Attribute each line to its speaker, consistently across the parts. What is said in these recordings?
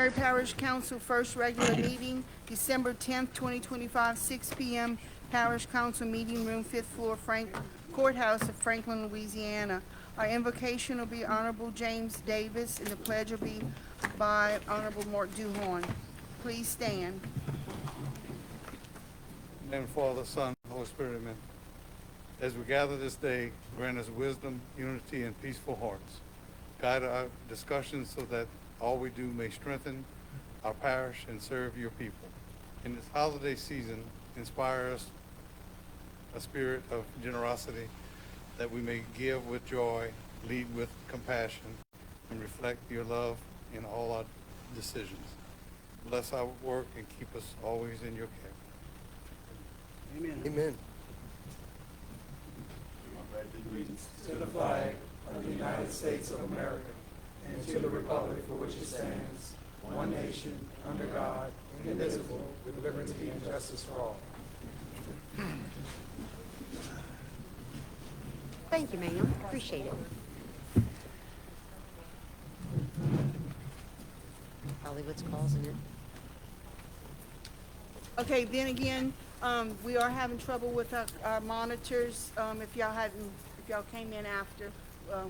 Speaker 1: Preliminary Parish Council first regular meeting, December 10th, 2025, 6 p.m. Parish Council Meeting Room, 5th floor, Courthouse of Franklin, Louisiana. Our invocation will be Honorable James Davis, and the pledge will be by Honorable Mark Duhorn. Please stand.
Speaker 2: And Father, Son, Holy Spirit, amen. As we gather this day, grant us wisdom, unity, and peaceful hearts. Guide our discussions so that all we do may strengthen our parish and serve your people. In this holiday season, inspire us a spirit of generosity, that we may give with joy, lead with compassion, and reflect your love in all our decisions. Bless our work and keep us always in your care.
Speaker 3: Amen.
Speaker 4: Amen.
Speaker 5: Allegiance to the flag of the United States of America and to the republic for which it stands, one nation, under God, indivisible, with liberty and justice for all.
Speaker 3: Thank you, ma'am. Appreciate it. Hollywood's causing it.
Speaker 1: Okay, then again, we are having trouble with our monitors. If y'all came in after,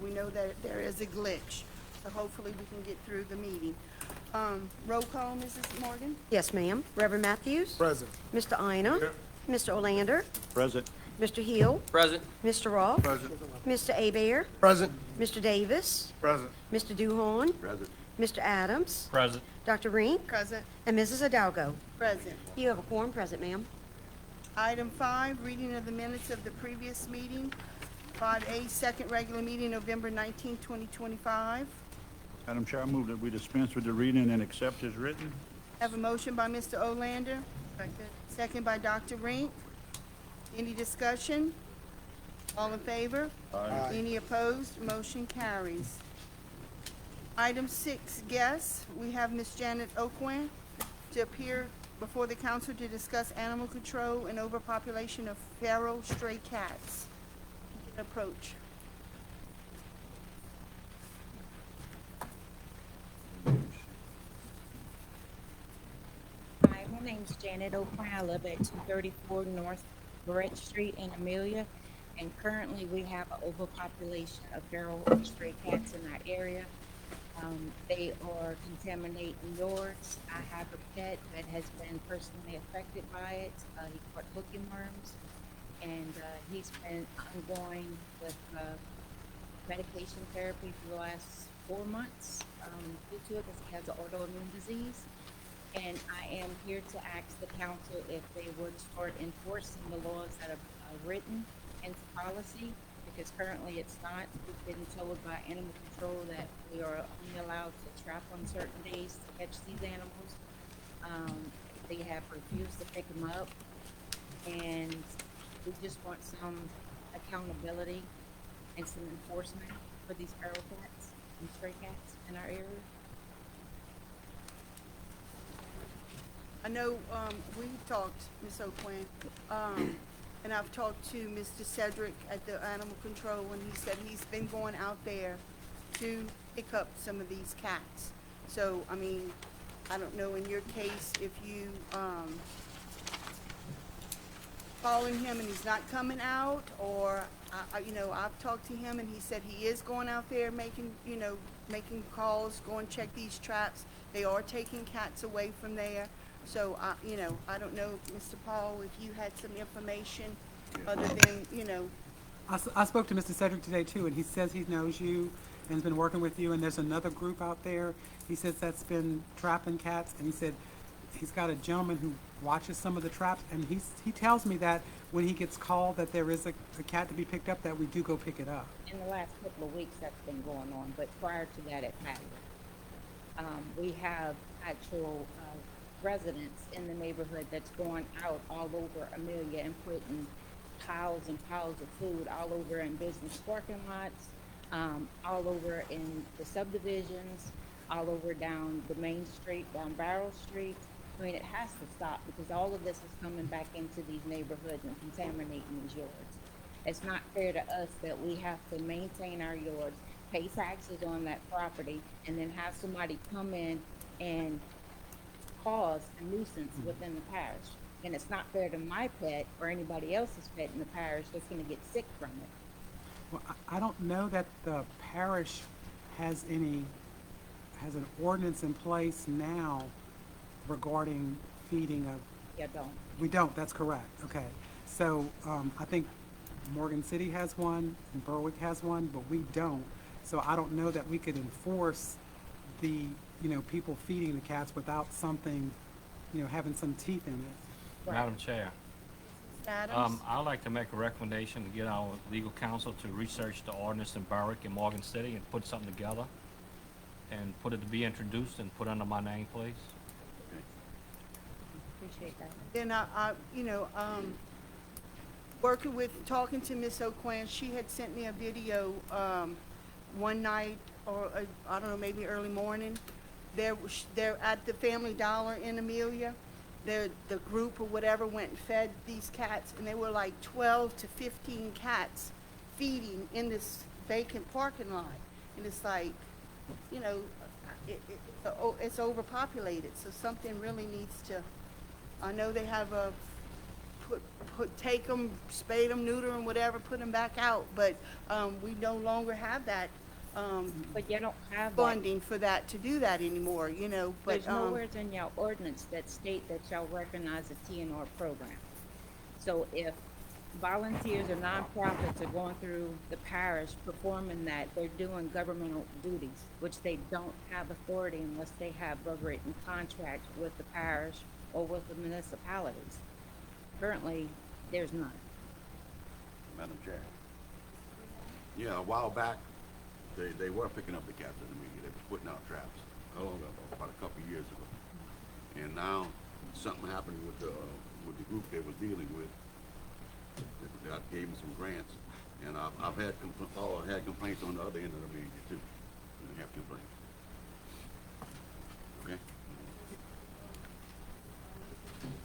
Speaker 1: we know that there is a glitch. So hopefully we can get through the meeting. Roll call, Mrs. Morgan?
Speaker 3: Yes, ma'am. Reverend Matthews?
Speaker 4: Present.
Speaker 3: Mr. Ina?
Speaker 4: Here.
Speaker 3: Mr. Olander?
Speaker 4: Present.
Speaker 3: Mr. Hill?
Speaker 4: Present.
Speaker 3: Mr. Roth?
Speaker 4: Present.
Speaker 3: Mr. Abear?
Speaker 4: Present.
Speaker 3: Mr. Davis?
Speaker 4: Present.
Speaker 3: Mr. Duhorn?
Speaker 4: Present.
Speaker 3: Mr. Adams?
Speaker 4: Present.
Speaker 3: Dr. Rink?
Speaker 1: Present.
Speaker 3: And Mrs. Hidalgo?
Speaker 1: Present.
Speaker 3: You have a quorum present, ma'am.
Speaker 1: Item 5, reading of the minutes of the previous meeting. 5A, second regular meeting, November 19, 2025.
Speaker 6: Madam Chair, I move that we dispense with the reading and accept as written.
Speaker 1: Have a motion by Mr. Olander. Second by Dr. Rink. Any discussion? All in favor?
Speaker 6: Aye.
Speaker 1: Any opposed? Motion carries. Item 6, guests. We have Ms. Janet Oakwan to appear before the council to discuss animal control and overpopulation of feral stray cats. Approach.
Speaker 7: Hi, my name's Janet O'Quinn. I live at 234 North Barrett Street in Amelia, and currently we have an overpopulation of feral stray cats in our area. They are contaminating yards. I have a pet that has been personally affected by it. He caught hooking worms, and he's been ongoing with medication therapy for the last 4 months due to it because he has an autoimmune disease. And I am here to ask the council if they would start enforcing the laws that are written into policy, because currently it's not. We've been told by animal control that we are only allowed to trap on certain days to catch these animals. They have refused to pick them up, and we just want some accountability and some enforcement for these feral cats and stray cats in our area.
Speaker 1: I know we talked, Ms. O'Quinn, and I've talked to Mr. Cedric at the animal control, and he said he's been going out there to pick up some of these cats. So, I mean, I don't know in your case if you calling him and he's not coming out, or I've talked to him and he said he is going out there making calls, going check these traps. They are taking cats away from there. So, I don't know, Mr. Paul, if you had some information other than,
Speaker 8: I spoke to Mr. Cedric today too, and he says he knows you and has been working with you, and there's another group out there. He says that's been trapping cats, and he said he's got a gentleman who watches some of the traps, and he tells me that when he gets called that there is a cat to be picked up, that we do go pick it up.
Speaker 7: In the last couple of weeks that's been going on, but prior to that it hadn't. We have actual residents in the neighborhood that's going out all over Amelia and putting piles and piles of food all over in business parking lots, all over in the subdivisions, all over down the main street, down Barrel Street. I mean, it has to stop because all of this is coming back into these neighborhoods and contaminating these yards. It's not fair to us that we have to maintain our yards, pay taxes on that property, and then have somebody come in and cause a nuisance within the parish. And it's not fair to my pet or anybody else's pet in the parish that's gonna get sick from it.
Speaker 8: Well, I don't know that the parish has an ordinance in place now regarding feeding of,
Speaker 7: Yeah, don't.
Speaker 8: we don't, that's correct, okay. So, I think Morgan City has one, and Berwick has one, but we don't. So I don't know that we could enforce the, people feeding the cats without something, having some teeth in it.
Speaker 7: Right.
Speaker 4: Madam Chair,
Speaker 1: Adams?
Speaker 4: I'd like to make a recommendation to get our legal counsel to research the ordinance in Berwick and Morgan City and put something together and put it to be introduced and put under my name, please.
Speaker 7: Appreciate that.
Speaker 1: Then talking to Miss O'Quinn, she had sent me a video, one night, or, I don't know, maybe early morning. They're at the Family Dollar in Amelia. The group or whatever went and fed these cats, and there were like 12 to 15 cats feeding in this vacant parking lot. And it's like, it's overpopulated, so something really needs to, I know they have a, take them, spade them, neuter them, whatever, put them back out, but, we no longer have that,
Speaker 7: But you don't have that.
Speaker 1: funding for that, to do that anymore, but,
Speaker 7: There's nowhere in your ordinance that state that y'all recognize a TNR program. So if volunteers or nonprofits are going through the parish performing that, they're doing governmental duties, which they don't have authority unless they have a written contract with the parish or with the municipalities. Currently, there's none.
Speaker 9: Madam Chair. Yeah, a while back, they were picking up the cats in the media. They were putting out traps. How long ago? About a couple of years ago. And now something happened with the group they was dealing with. That gave them some grants, and I've had complaints on the other end of the media too. We have complaints. Okay.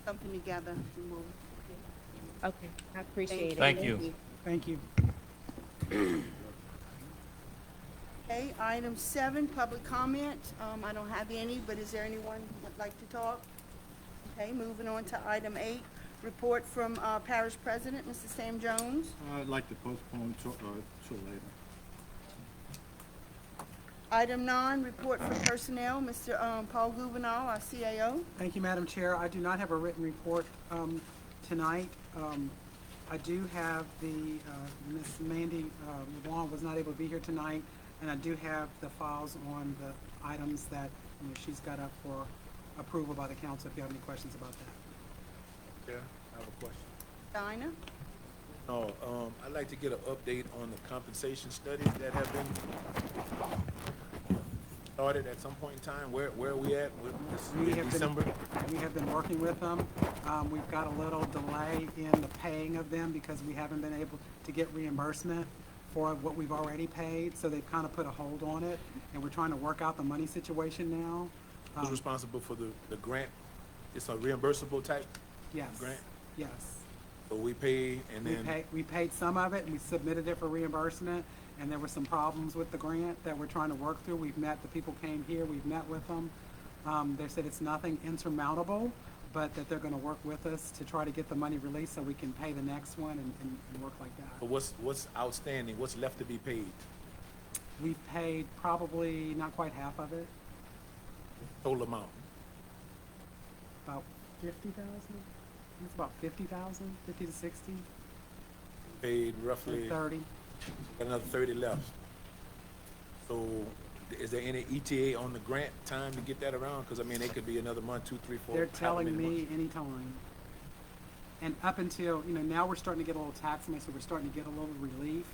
Speaker 1: something together, and we'll,
Speaker 7: Okay, I appreciate it.
Speaker 4: Thank you.
Speaker 8: Thank you.
Speaker 1: Okay, item 7, public comment. I don't have any, but is there anyone that'd like to talk? Okay, moving on to item 8, report from Parish President, Mr. Sam Jones.
Speaker 6: I'd like to postpone till later.
Speaker 1: Item 9, report from personnel, Mr. Paul Gouvernail, our CAO.
Speaker 8: Thank you, Madam Chair. I do not have a written report tonight. I do have Ms. Mandy Wong was not able to be here tonight, and I do have the files on the items that she's got up for approval by the council, if you have any questions about that.
Speaker 5: Yeah, I have a question.
Speaker 1: Dinah?
Speaker 5: No, I'd like to get an update on the compensation studies that have been started at some point in time. Where are we at with
Speaker 8: We
Speaker 5: this
Speaker 8: have
Speaker 5: December?
Speaker 8: We have been working with them. We've got a little delay in the paying of them because we haven't been able to get reimbursement for what we've already paid, so they've kind of put a hold on it, and we're trying to work out the money situation now.
Speaker 5: Who's responsible for the grant? It's a reimbursable type
Speaker 8: Yes.
Speaker 5: grant?
Speaker 8: Yes.
Speaker 5: So we pay and then,
Speaker 8: We paid some of it, and we submitted it for reimbursement, and there were some problems with the grant that we're trying to work through. We've met, the people came here, we've met with them. They said it's nothing insurmountable, but that they're gonna work with us to try to get the money released so we can pay the next one and work like that.
Speaker 5: but what's outstanding? What's left to be paid?
Speaker 8: We've paid probably not quite half of it,
Speaker 5: Total amount?
Speaker 8: about 50,000. It's about 50,000, 50 to 60,
Speaker 5: Paid roughly,
Speaker 8: 30.
Speaker 5: got another 30 left. So is there any ETA on the grant time to get that around? Because I mean, it could be another month, 2, 3, 4.
Speaker 8: They're
Speaker 5: however
Speaker 8: telling
Speaker 5: many
Speaker 8: me
Speaker 5: months.
Speaker 8: anytime. And up until, now we're starting to get a little tax money, so we're starting to get a little relief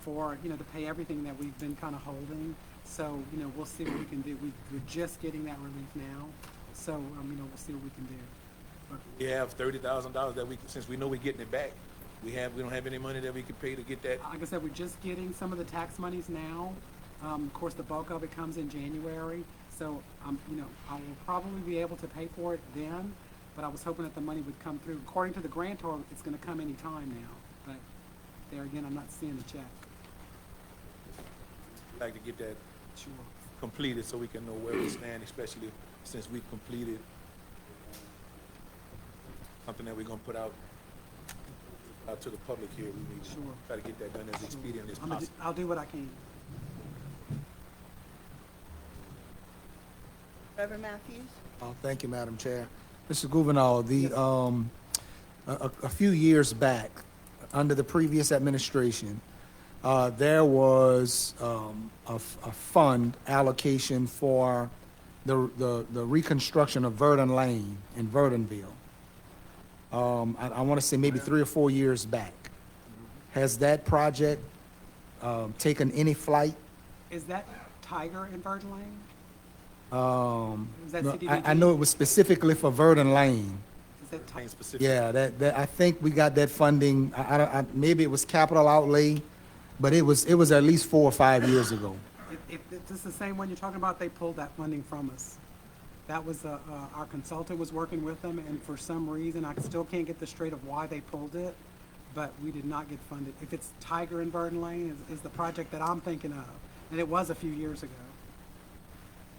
Speaker 8: for, to pay everything that we've been kind of holding. So, we'll see what we can do. We're just getting that relief now, so, we'll see what we can do. But
Speaker 5: We have $30,000 that since we know we're getting it back, we don't have any money that we could pay to get that.
Speaker 8: like I said, we're just getting some of the tax monies now. Of course, the bulk of it comes in January, so, I will probably be able to pay for it then, but I was hoping that the money would come through. According to the grantor, it's gonna come any time now, but there again, I'm not seeing the check.
Speaker 5: We'd like to get that
Speaker 8: Sure.
Speaker 5: completed so we can know where we stand, especially since we've completed something that we're gonna put out to the public here, we need to
Speaker 8: Sure.
Speaker 5: try to get that done as expediently as possible.
Speaker 8: I'll do what I can.
Speaker 1: Reverend Matthews?
Speaker 10: Thank you, Madam Chair. Mr. Gouverneur, a few years back, under the previous administration, there was a fund allocation for the reconstruction of Verdon Lane in Verdonville. I want to say maybe 3 or 4 years back. Has that project taken any flight?
Speaker 8: Is that Tiger in Verdon Lane? Is that
Speaker 10: No,
Speaker 8: CDBG?
Speaker 10: I know it was specifically for Verdon Lane.
Speaker 8: Is that Tiger?
Speaker 5: Specific.
Speaker 10: Yeah, that I think we got that funding. Maybe it was capital outlay, but it was at least 4 or 5 years ago.
Speaker 8: If this is the same one you're talking about, they pulled that funding from us. That was, our consultant was working with them, and for some reason, I still can't get the straight of why they pulled it, but we did not get funded. If it's Tiger in Verdon Lane is the project that I'm thinking of, and it was a few years ago.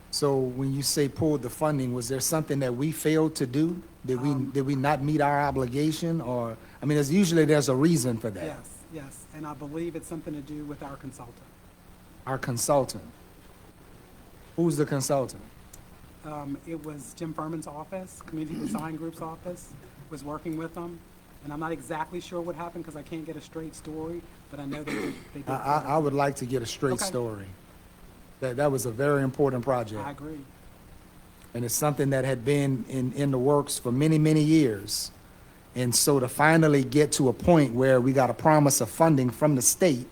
Speaker 10: So when you say pulled the funding, was there something that we failed to do? Did we not meet our obligation, or, I mean, there's a reason for that.
Speaker 8: Yes, and I believe it's something to do with our consultant.
Speaker 10: Our consultant. Who's the consultant?
Speaker 8: It was Jim Furman's office, Community Design Group's office, was working with them. And I'm not exactly sure what happened because I can't get a straight story, but I know they did.
Speaker 10: I would like to get a straight
Speaker 8: Okay.
Speaker 10: story. That was a very important project.
Speaker 8: I agree.
Speaker 10: And it's something that had been in the works for many, many years. And so to finally get to a point where we got a promise of funding from the state,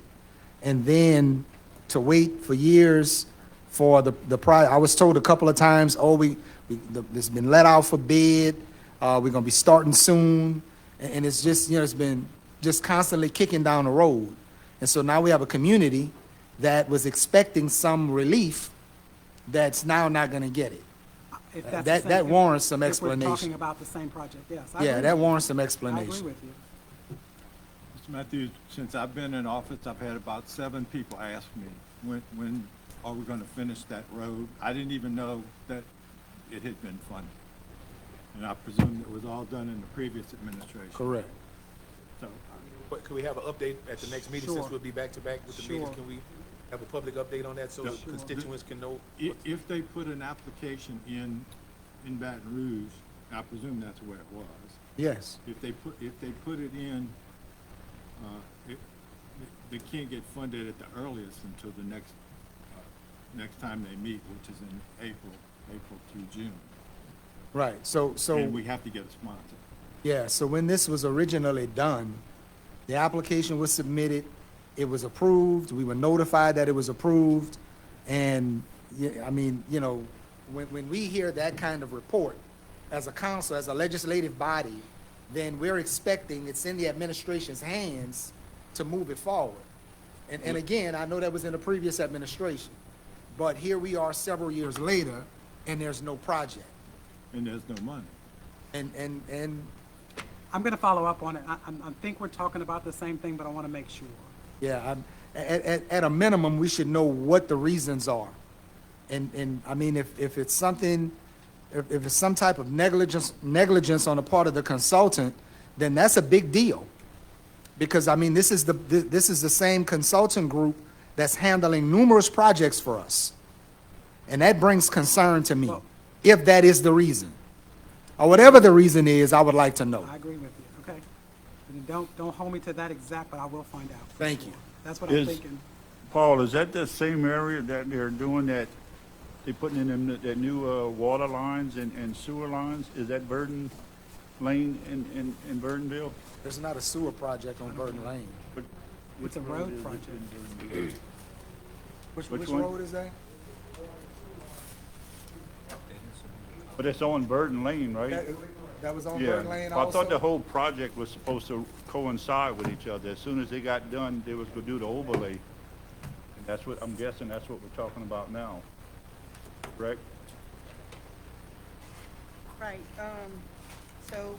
Speaker 10: and then to wait for years for the I was told a couple of times, it's been let out for bid, we're gonna be starting soon, and it's just, it's been just constantly kicking down the road. And so now we have a community that was expecting some relief that's now not gonna get it.
Speaker 8: If that's the
Speaker 10: That
Speaker 8: same-
Speaker 10: warrants some
Speaker 8: If we're
Speaker 10: explanation.
Speaker 8: talking about the same project, yes. I
Speaker 10: Yeah,
Speaker 8: agree
Speaker 10: that
Speaker 8: with you.
Speaker 10: warrants some
Speaker 8: I
Speaker 10: explanation.
Speaker 8: agree with you.
Speaker 6: Mr. Matthews, since I've been in office, I've had about 7 people ask me, when are we gonna finish that road? I didn't even know that it had been funded. And I presume it was all done in the previous administration.
Speaker 10: Correct.
Speaker 6: So,
Speaker 5: But could we have an update at the next meeting,
Speaker 8: Sure.
Speaker 5: since we'll be back to back with the meetings?
Speaker 8: Sure.
Speaker 5: Can we have a public update on that so the
Speaker 6: Sure.
Speaker 5: constituents can know?
Speaker 6: if they put an application in Baton Rouge, I presume that's where it was.
Speaker 10: Yes.
Speaker 6: If they put it in, they can't get funded at the earliest until the next time they meet, which is in April through June.
Speaker 10: Right, so,
Speaker 6: And we have to get a sponsor.
Speaker 10: yeah, so when this was originally done, the application was submitted, it was approved, we were notified that it was approved, and, I mean, when we hear that kind of report, as a council, as a legislative body, then we're expecting it's in the administration's hands to move it forward. And again, I know that was in the previous administration, but here we are several years later, and there's no project.
Speaker 6: And there's no money.
Speaker 10: And
Speaker 8: I'm going to follow up on it. I think we're talking about the same thing, but I want to make sure.
Speaker 10: yeah, at a minimum, we should know what the reasons are. And I mean, if it's something, if it's some type of negligence on the part of the consultant, then that's a big deal. Because, I mean, this is the same consultant group that's handling numerous projects for us. And that brings concern to me,
Speaker 8: Well-
Speaker 10: if that is the reason. Or whatever the reason is, I would like to know.
Speaker 8: I agree with you, okay? And don't hold me to that exact, but I will find out. for
Speaker 10: Thank
Speaker 8: sure.
Speaker 10: you.
Speaker 8: That's what I'm
Speaker 6: Is-
Speaker 8: thinking.
Speaker 6: Paul, is that the same area that they're doing that, they putting in them, that new water lines and sewer lines? Is that Verdon Lane in Verdonville?
Speaker 10: There's not a sewer project on Burton Lane.
Speaker 8: It's a road project.
Speaker 10: Which
Speaker 6: Which one?
Speaker 10: road is that?
Speaker 6: But it's on Verdon Lane, right?
Speaker 10: That was on
Speaker 6: Yeah.
Speaker 10: Burton Lane
Speaker 6: Well, I thought the
Speaker 10: also?
Speaker 6: whole project was supposed to coincide with each other. As soon as they got done, they was gonna do the overlay. And that's what, I'm guessing that's what we're talking about now. Correct?
Speaker 1: Right, so,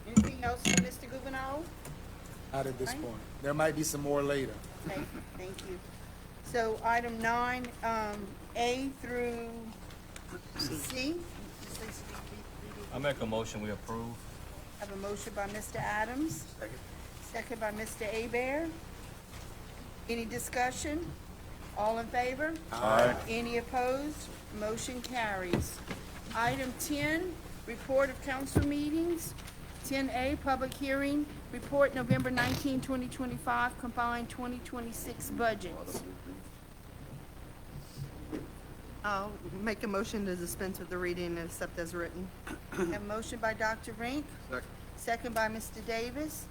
Speaker 1: anything else for Mr. Gouverneur?
Speaker 10: Not at this
Speaker 1: Right.
Speaker 10: point. There might be some more later.
Speaker 1: Okay, thank you. So item 9, A through C.
Speaker 4: I make a motion, we approve.
Speaker 1: Have a motion by Mr. Adams. Second by Mr. Abear. Any discussion? All in favor? Aye. Any opposed? Motion carries. Item 10, report of council meetings. 10A, public hearing, report November 19, 2025, combined 2026 budgets.
Speaker 11: I'll make a motion to dispense with the reading and accept as written.
Speaker 1: Have a motion by Dr. Rink. Second by Mr. Davis.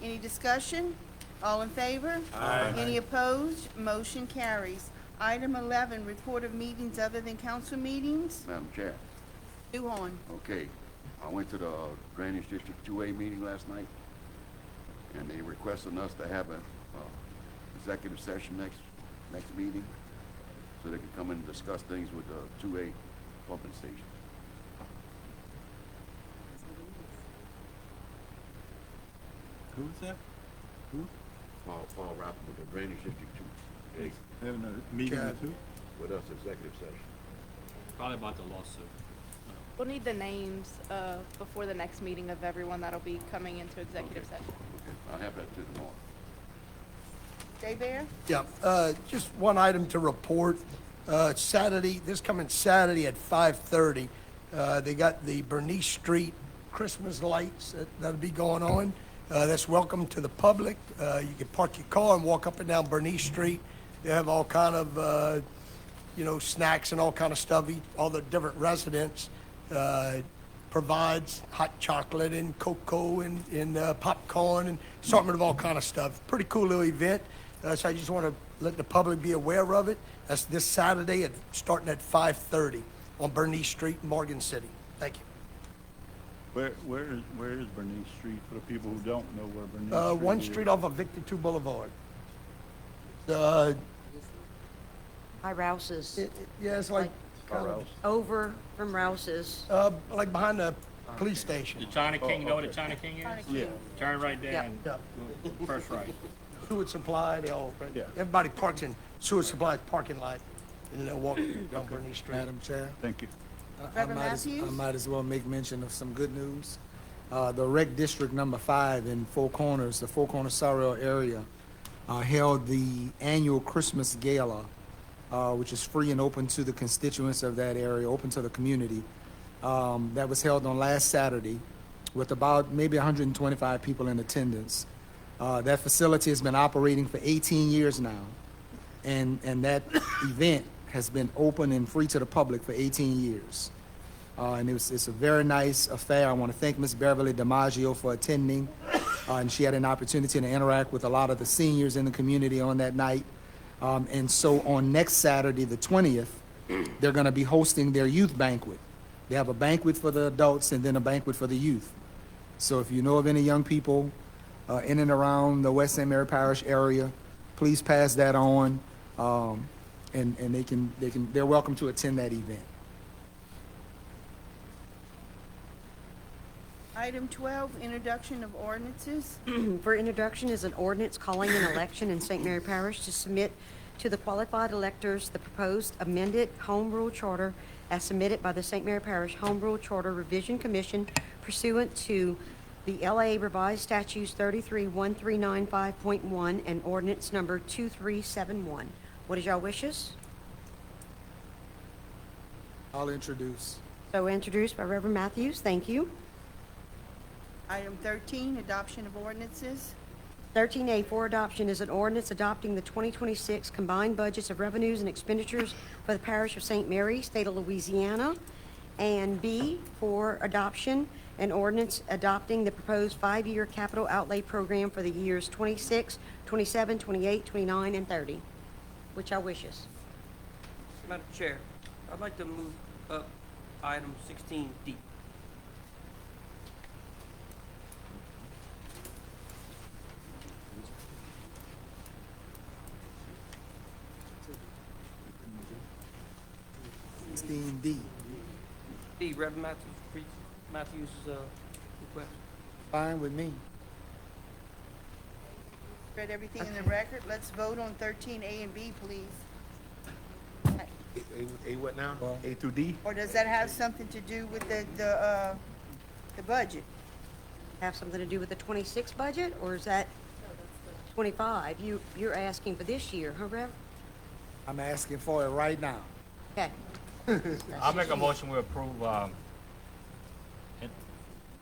Speaker 1: Any discussion? All in favor? Aye. Any opposed? Motion carries. Item 11, report of meetings other than council meetings.
Speaker 9: Madam Chair,
Speaker 1: Duhon.
Speaker 9: okay, I went to the Drainage District 2A meeting last night, and they requested us to have a executive session next meeting, so they can come and discuss things with the 2A pumping station.
Speaker 6: Who's that? Who?
Speaker 9: Paul Rappin with the Drainage District 2A,
Speaker 6: Having a meeting or two?
Speaker 9: with us, executive session.
Speaker 4: Probably about the lawsuit.
Speaker 12: We'll need the names before the next meeting of everyone that'll be coming into executive session.
Speaker 9: Okay, I'll have that too tomorrow.
Speaker 1: Jay Bear?
Speaker 13: Yeah, just one item to report. Saturday, this coming Saturday at 5:30, they got the Bernice Street Christmas lights that'll be going on. That's welcome to the public. You can park your car and walk up and down Bernice Street. They have all kind of, snacks and all kind of stuff. All the different residents provides hot chocolate and cocoa and popcorn and assortment of all kind of stuff. Pretty cool little event. So I just want to let the public be aware of it. That's this Saturday starting at 5:30 on Bernice Street in Morgan City. Thank you.
Speaker 6: Where is Bernice Street for the people who don't know where Bernice Street is?
Speaker 13: One street off of Victor 2 Boulevard.
Speaker 3: By Rouse's,
Speaker 13: Yeah, it's like,
Speaker 3: over from Rouse's.
Speaker 13: like behind the police station.
Speaker 4: The China King, you know what the China King is?
Speaker 13: Yeah.
Speaker 4: Turn right there
Speaker 3: Yep.
Speaker 4: and
Speaker 13: Yeah.
Speaker 4: first right.
Speaker 13: Seward Supply,
Speaker 6: Yeah.
Speaker 13: everybody parks in Seward Supply parking lot, and then they'll walk down Bernice Street.
Speaker 10: Madam Chair,
Speaker 6: Thank you.
Speaker 1: Reverend
Speaker 10: I
Speaker 1: Matthews?
Speaker 10: might as well make mention of some good news. The rec district number 5 in Four Corners, the Four Corners Sorrel area, held the annual Christmas gala, which is free and open to the constituents of that area, open to the community. That was held on last Saturday with about maybe 125 people in attendance. That facility has been operating for 18 years now, and that event has been open and free to the public for 18 years. And it's a very nice affair. I want to thank Ms. Beverly DiMaggio for attending, and she had an opportunity to interact with a lot of the seniors in the community on that night. And so on next Saturday, the 20th, they're going to be hosting their youth banquet. They have a banquet for the adults and then a banquet for the youth. So if you know of any young people in and around the West St. Mary Parish area, please pass that on, and they're welcome to attend that event.
Speaker 1: Item 12, introduction of ordinances.
Speaker 3: For introduction is an ordinance calling an election in St. Mary Parish to submit to the qualified electors the proposed amended Home Rule Charter as submitted by the St. Mary Parish Home Rule Charter Revision Commission pursuant to the LA Revised Statutes 331395.1 and ordinance number 2371. What is y'all wishes?
Speaker 10: I'll introduce.
Speaker 3: So introduced by Reverend Matthews, thank you.
Speaker 1: Item 13, adoption of ordinances.
Speaker 3: 13A for adoption is an ordinance adopting the 2026 combined budgets of revenues and expenditures for the parish of St. Mary, state of Louisiana. And B for adoption, an ordinance adopting the proposed 5-year capital outlay program for the years 26, 27, 28, 29, and 30. Which I wishes.
Speaker 14: Madam Chair, I'd like to move up item 16D.
Speaker 10: D.
Speaker 14: D, Reverend Matthews' request.
Speaker 10: Fine with me.
Speaker 1: Read everything in the record. Let's vote on 13A and B, please.
Speaker 5: A what now?
Speaker 10: Well-
Speaker 5: A through D?
Speaker 1: Or does that have something to do with the budget?
Speaker 3: Have something to do with the 26 budget, or is that 25? You're asking for this year, huh, Rev?
Speaker 10: I'm asking for it right now.
Speaker 3: Okay.
Speaker 4: I'll make a motion we approve, A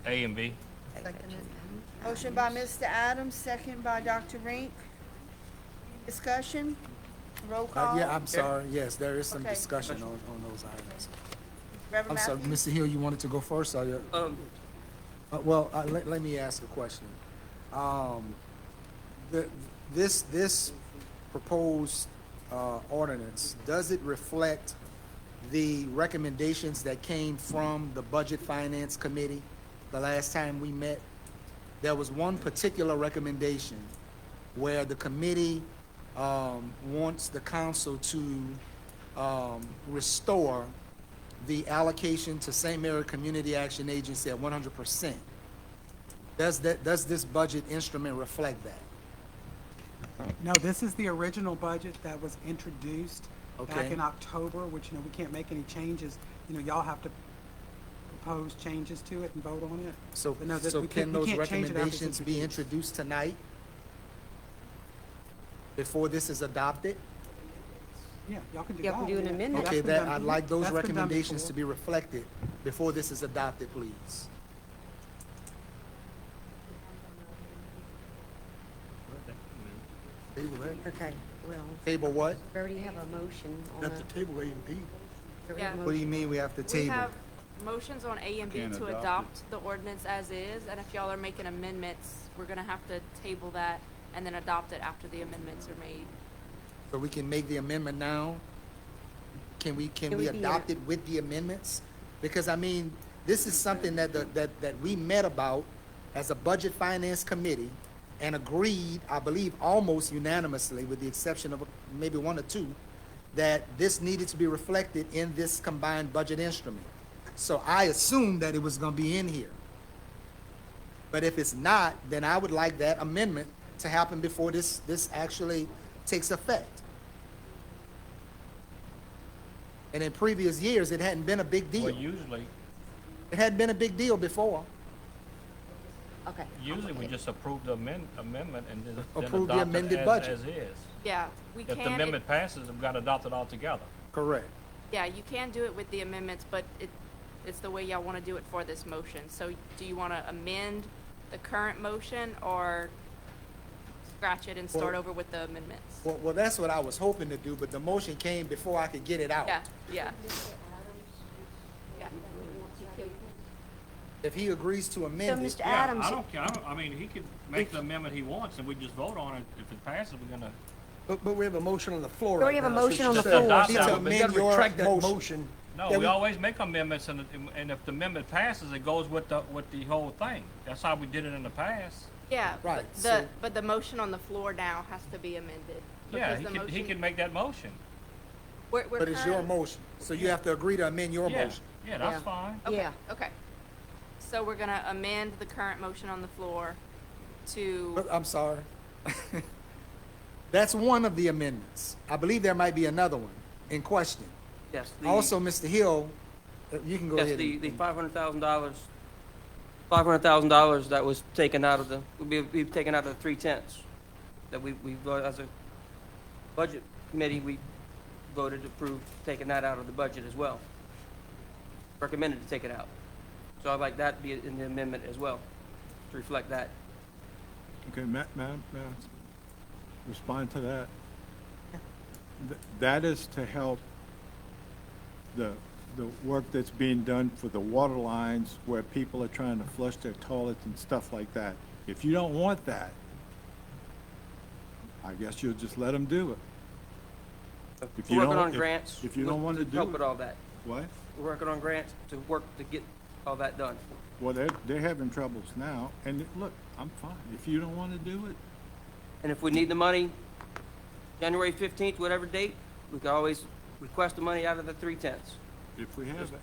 Speaker 4: and B.
Speaker 1: Motion by Mr. Adams, second by Dr. Rink. Discussion? Roll call?
Speaker 10: Yeah, I'm sorry, yes, there is some
Speaker 1: Okay.
Speaker 10: discussion on those items.
Speaker 1: Reverend
Speaker 10: I'm sorry,
Speaker 1: Matthews?
Speaker 10: Mr. Hill, you wanted to go first, or you? Let me ask a question. This proposed ordinance, does it reflect the recommendations that came from the Budget Finance Committee the last time we met? There was one particular recommendation where the committee wants the council to restore the allocation to St. Mary Community Action Agency at 100%. Does this budget instrument reflect that?
Speaker 8: No, this is the original budget that was introduced back
Speaker 10: Okay.
Speaker 8: in October, which, we can't make any changes. Y'all have to propose changes to it and vote on it.
Speaker 10: So,
Speaker 8: But no,
Speaker 10: so
Speaker 8: we
Speaker 10: can
Speaker 8: can't
Speaker 10: those
Speaker 8: change it after it's
Speaker 10: recommendations be introduced tonight? Before this is adopted?
Speaker 8: Yeah, y'all can do that.
Speaker 3: Y'all can do an
Speaker 8: yeah.
Speaker 3: amendment.
Speaker 10: Okay,
Speaker 8: That's been done
Speaker 10: I'd
Speaker 8: before.
Speaker 10: like those
Speaker 8: That's been done
Speaker 10: recommendations
Speaker 8: before.
Speaker 10: to be reflected before this is adopted, please.
Speaker 13: Table A.
Speaker 3: Okay, well,
Speaker 10: Table what?
Speaker 3: we already have a motion on
Speaker 13: Got the table A and B.
Speaker 3: we already have a
Speaker 12: Yeah.
Speaker 10: What do you
Speaker 3: motion.
Speaker 10: mean we have to
Speaker 12: We
Speaker 10: table?
Speaker 12: have motions on A and B
Speaker 6: Can't
Speaker 12: to
Speaker 6: adopt
Speaker 12: adopt the ordinance as is, and if y'all are making amendments, we're gonna have to table that and then adopt it after the amendments are made.
Speaker 10: So we can make the amendment now? Can we
Speaker 3: Can we be
Speaker 10: adopt it with the amendments? Because, I mean, this is something that we met about as a Budget Finance Committee and agreed, I believe, almost unanimously, with the exception of maybe one or two, that this needed to be reflected in this combined budget instrument. So I assumed that it was gonna be in here. But if it's not, then I would like that amendment to happen before this actually takes effect. And in previous years, it hadn't been a big deal.
Speaker 4: Well, usually
Speaker 10: It hadn't been a big deal before.
Speaker 3: Okay.
Speaker 4: we just approve the amendment and then
Speaker 10: Approve the
Speaker 4: adopt
Speaker 10: amended
Speaker 4: it
Speaker 10: budget.
Speaker 4: as is.
Speaker 12: Yeah, we
Speaker 4: If the
Speaker 12: can,
Speaker 4: amendment passes, we've got to adopt it all together.
Speaker 10: Correct.
Speaker 12: yeah, you can do it with the amendments, but it's the way y'all wanna do it for this motion. So do you wanna amend the current motion or scratch it and start
Speaker 10: Well-
Speaker 12: over with the amendments?
Speaker 10: Well, that's what I was hoping to do, but the motion came before I could get it out.
Speaker 12: Yeah, yeah. Yeah.
Speaker 10: If he agrees to
Speaker 3: So,
Speaker 10: amend it,
Speaker 3: Mr. Adams,
Speaker 4: I don't care. I mean, he could make the amendment he wants and we just vote on it. If it passes, we're gonna.
Speaker 13: But we have a motion on the floor
Speaker 3: We
Speaker 13: right
Speaker 3: already have a
Speaker 13: now, so
Speaker 3: motion on
Speaker 13: just
Speaker 3: the
Speaker 4: floor.
Speaker 13: adopt
Speaker 4: Need
Speaker 13: that
Speaker 4: to
Speaker 13: one, but you
Speaker 10: amend
Speaker 13: gotta
Speaker 10: your
Speaker 13: retract that
Speaker 10: motion.
Speaker 13: motion.
Speaker 4: No,
Speaker 10: Yeah,
Speaker 4: we
Speaker 10: we-
Speaker 4: always make amendments and if the amendment passes, it goes with the whole thing. That's how we did it in the past.
Speaker 12: Yeah,
Speaker 10: Right,
Speaker 12: but the motion on the floor now has to be amended.
Speaker 4: Yeah,
Speaker 12: because the
Speaker 4: he
Speaker 12: motion-
Speaker 4: can make that motion.
Speaker 12: we're
Speaker 10: but it's your
Speaker 12: current-
Speaker 10: motion, so you have to agree to amend your
Speaker 4: Yeah,
Speaker 10: motion.
Speaker 4: yeah, that's
Speaker 3: Yeah.
Speaker 4: fine.
Speaker 12: Okay,
Speaker 3: yeah.
Speaker 12: okay. So we're gonna amend the current motion on the floor to,
Speaker 10: But I'm sorry. That's one of the amendments. I believe there might be another one in question.
Speaker 14: Yes.
Speaker 10: Also, Mr. Hill, you can go
Speaker 14: Yes,
Speaker 10: ahead.
Speaker 14: the
Speaker 10: and-
Speaker 14: $500,000 that was taken out of we've taken out of the 3/10. That we as a budget committee, we voted to approve taking that out of the budget as well. Recommended to take it out. So I'd like that to be in the amendment as well, to reflect that.
Speaker 6: Okay, may I respond to that? That is to help the work that's being done for the water lines where people are trying to flush their toilets and stuff like that. If you don't want that, I guess you'll just let them do it. If you
Speaker 14: We're working
Speaker 6: don't-
Speaker 14: on
Speaker 6: if-
Speaker 14: grants.
Speaker 6: if you don't want to do
Speaker 14: help
Speaker 6: it-
Speaker 14: with all that.
Speaker 6: What?
Speaker 14: We're working on grants to work to get all that done.
Speaker 6: Well, they're having troubles now, and look, I'm fine. If you don't want to do it,
Speaker 14: And if we need the money, January 15th, whatever date, we can always request the money out of the 3/10.
Speaker 6: if we have it.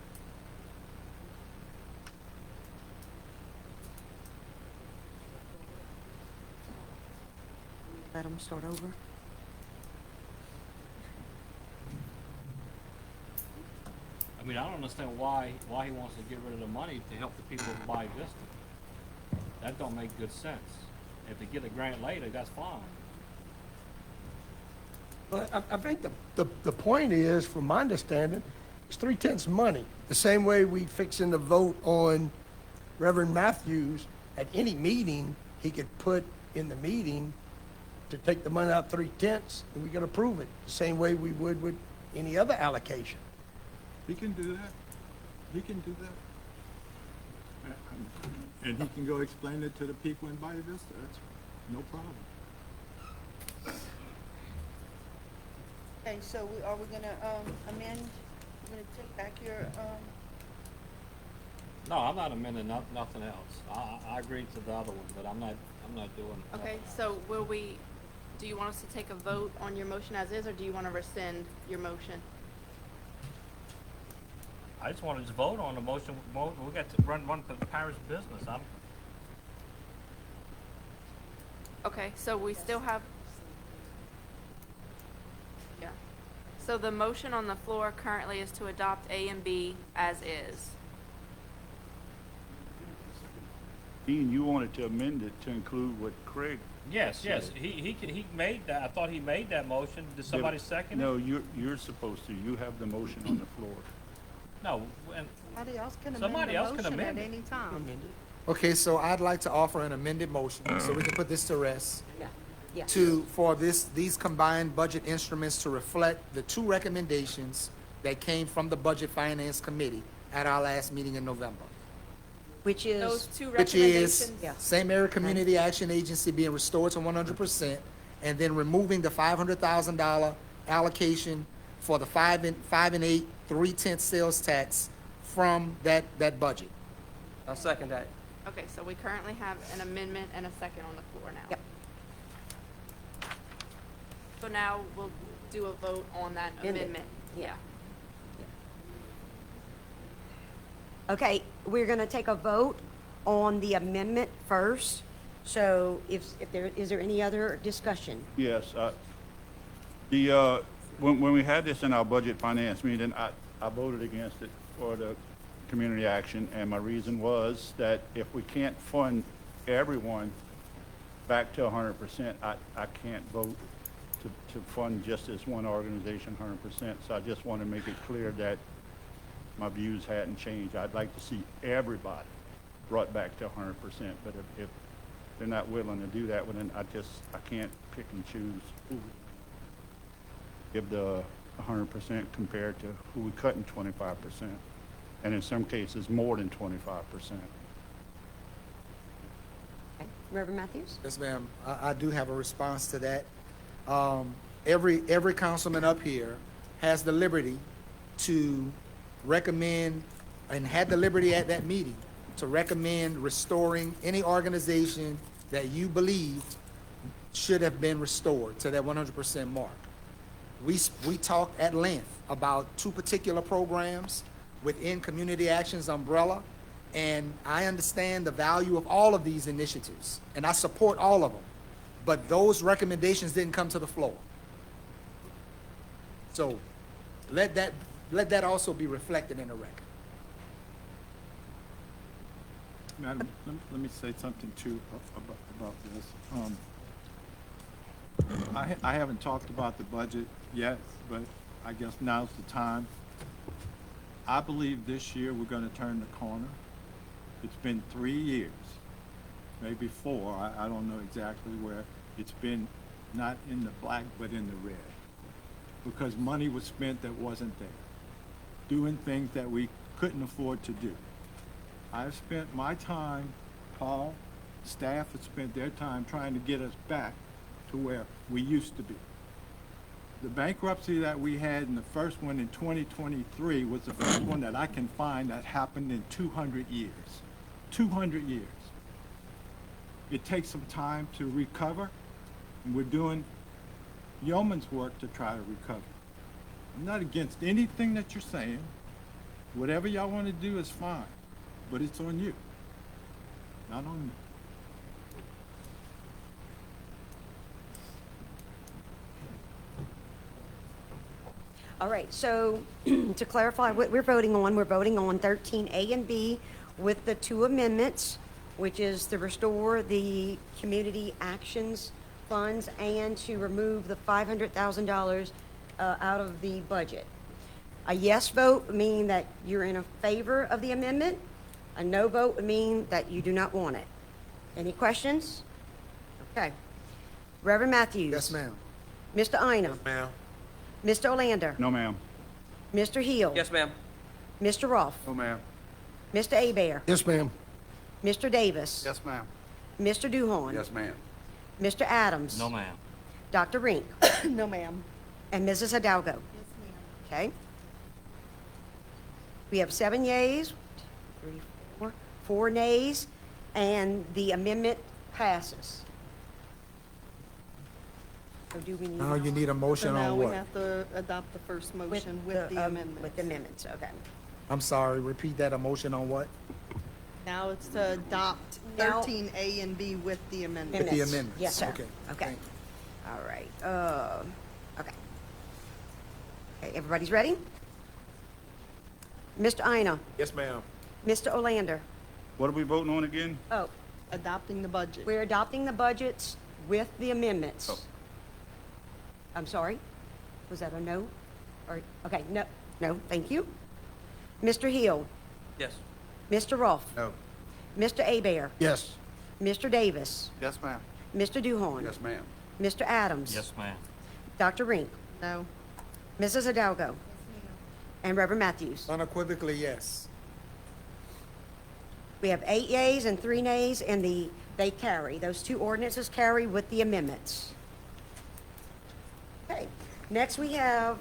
Speaker 3: Let them start over.
Speaker 4: mean, I don't understand why he wants to get rid of the money to help the people who buy Vista. That don't make good sense. If they get a grant later, that's fine.
Speaker 13: But I think the point is, from my understanding, it's 3/10 money. The same way we fixing the vote on Reverend Matthews, at any meeting, he could put in the meeting to take the money out 3/10, and we could approve it, the same way we would with any other allocation.
Speaker 6: He can do that. He can do that. And he can go explain it to the people in Bayou Vista. That's no problem.
Speaker 1: Okay, so are we gonna, amend, we're gonna take back your,
Speaker 4: No, I'm not amending nothing else. I agree to the other one, but I'm not doing.
Speaker 12: Okay,
Speaker 4: nothing
Speaker 12: so
Speaker 4: else.
Speaker 12: will we, do you want us to take a vote on your motion as is, or do you want to rescind your motion?
Speaker 4: I just wanted to vote on the motion. We got to run the parish business.
Speaker 12: Okay, so we still have, yeah. So the motion on the floor currently is to adopt A and B as is.
Speaker 15: Dean, you wanted to amend it to include what Craig.
Speaker 4: Yes. He made that. I thought he made that motion. Did somebody second it?
Speaker 15: No, you're supposed to. You have the motion on the floor.
Speaker 4: No, and
Speaker 11: Somebody else can amend
Speaker 4: Somebody
Speaker 11: the
Speaker 4: else can
Speaker 11: motion at
Speaker 4: amend it.
Speaker 11: any time.
Speaker 10: Okay, so I'd like to offer an amended motion, so we can put this to rest.
Speaker 3: Yeah.
Speaker 10: For these combined budget instruments to reflect the two recommendations that came from the Budget Finance Committee at our last meeting in November.
Speaker 3: Which is.
Speaker 12: Those two
Speaker 10: Which is
Speaker 12: recommendations.
Speaker 3: Yeah.
Speaker 10: St. Mary Community Action Agency being restored to 100%, and then removing the $500,000 allocation for the 5 and 8 3/10 sales tax from that budget.
Speaker 14: I'll second that.
Speaker 12: Okay, so we currently have an amendment and a second on the floor now.
Speaker 3: Yep.
Speaker 12: So now we'll do a vote on that amendment. Yeah.
Speaker 3: Okay, we're gonna take a vote on the amendment first. So is there any other discussion?
Speaker 15: Yes, when we had this in our budget finance meeting, I voted against it for the community action, and my reason was that if we can't fund everyone back to 100%, I can't vote to fund just this one organization 100%. So I just want to make it clear that my views hadn't changed. I'd like to see everybody brought back to 100%, but if they're not willing to do that, well, then I can't pick and choose who give the 100% compared to who we cut in 25%, and in some cases more than 25%.
Speaker 3: Okay. Reverend Matthews?
Speaker 10: Yes, ma'am. I do have a response to that. Every councilman up here has the liberty to recommend, and had the liberty at that meeting, to recommend restoring any organization that you believe should have been restored to that 100% mark. We talked at length about two particular programs within Community Action's umbrella, and I understand the value of all of these initiatives, and I support all of them, but those recommendations didn't come to the floor. So let that also be reflected in the record.
Speaker 6: Madam, let me say something too about this. I haven't talked about the budget yet, but I guess now's the time. I believe this year we're gonna turn the corner. It's been 3 years, maybe 4, I don't know exactly where. It's been not in the black, but in the red. Because money was spent that wasn't there, doing things that we couldn't afford to do. I've spent my time, Paul, staff has spent their time trying to get us back to where we used to be. The bankruptcy that we had in the first one in 2023 was the first one that I can find that happened in 200 years. 200 years. It takes some time to recover, and we're doing yeoman's work to try to recover. I'm not against anything that you're saying. Whatever y'all want to do is fine, but it's on you, not on me.
Speaker 3: All right, so to clarify what we're voting on 13A and B with the two amendments, which is to restore the community actions funds and to remove the $500,000 out of the budget. A yes vote would mean that you're in a favor of the amendment. A no vote would mean that you do not want it. Any questions? Okay. Reverend Matthews?
Speaker 10: Yes, ma'am.
Speaker 3: Mr. Ina?
Speaker 5: Ma'am.
Speaker 3: Mr. Olander?
Speaker 15: No, ma'am.
Speaker 3: Mr. Hill?
Speaker 14: Yes, ma'am.
Speaker 3: Mr. Rolfe?
Speaker 15: No, ma'am.
Speaker 3: Mr. Abear?
Speaker 13: Yes, ma'am.
Speaker 3: Mr. Davis?
Speaker 2: Yes, ma'am.
Speaker 3: Mr. Duhon?
Speaker 9: Yes, ma'am.
Speaker 3: Mr. Adams?
Speaker 4: No, ma'am.
Speaker 3: Dr. Rink?
Speaker 11: No, ma'am.
Speaker 3: And Mrs. Hidalgo?
Speaker 1: Yes, ma'am.
Speaker 3: Okay. We have 7 yeas, 4 nays, and the amendment passes. So do we need?
Speaker 10: Now you need a
Speaker 11: So
Speaker 10: motion
Speaker 11: now
Speaker 10: on
Speaker 11: we
Speaker 10: what?
Speaker 11: have to adopt the first motion with the amendments.
Speaker 3: With the amendments, okay.
Speaker 10: I'm sorry, repeat that, a motion on what?
Speaker 11: Now it's to adopt
Speaker 3: Now-
Speaker 11: 13A and B with the amendments.
Speaker 10: With the amendments?
Speaker 3: Yes, sir.
Speaker 10: Okay.
Speaker 3: Okay.
Speaker 10: Thank you.
Speaker 3: All right, okay. Okay, everybody's ready? Mr. Ina?
Speaker 5: Yes, ma'am.
Speaker 3: Mr. Olander?
Speaker 15: What are we voting on again?
Speaker 3: Oh,
Speaker 11: Adopting the budget.
Speaker 3: we're adopting the budgets with the amendments.
Speaker 15: Oh.
Speaker 3: I'm sorry? Was that a no? Or, okay, no, thank you. Mr. Hill?
Speaker 14: Yes.
Speaker 3: Mr. Rolfe?
Speaker 2: No.
Speaker 3: Mr. Abear?
Speaker 13: Yes.
Speaker 3: Mr. Davis?
Speaker 2: Yes, ma'am.
Speaker 3: Mr. Duhon?
Speaker 9: Yes, ma'am.
Speaker 3: Mr. Adams?
Speaker 4: Yes, ma'am.
Speaker 3: Dr. Rink?
Speaker 11: No.
Speaker 3: Mrs. Hidalgo? And Reverend Matthews?
Speaker 10: Unequivocally, yes.
Speaker 3: We have 8 yeas and 3 nays, and they carry. Those two ordinances carry with the amendments. Okay, next we have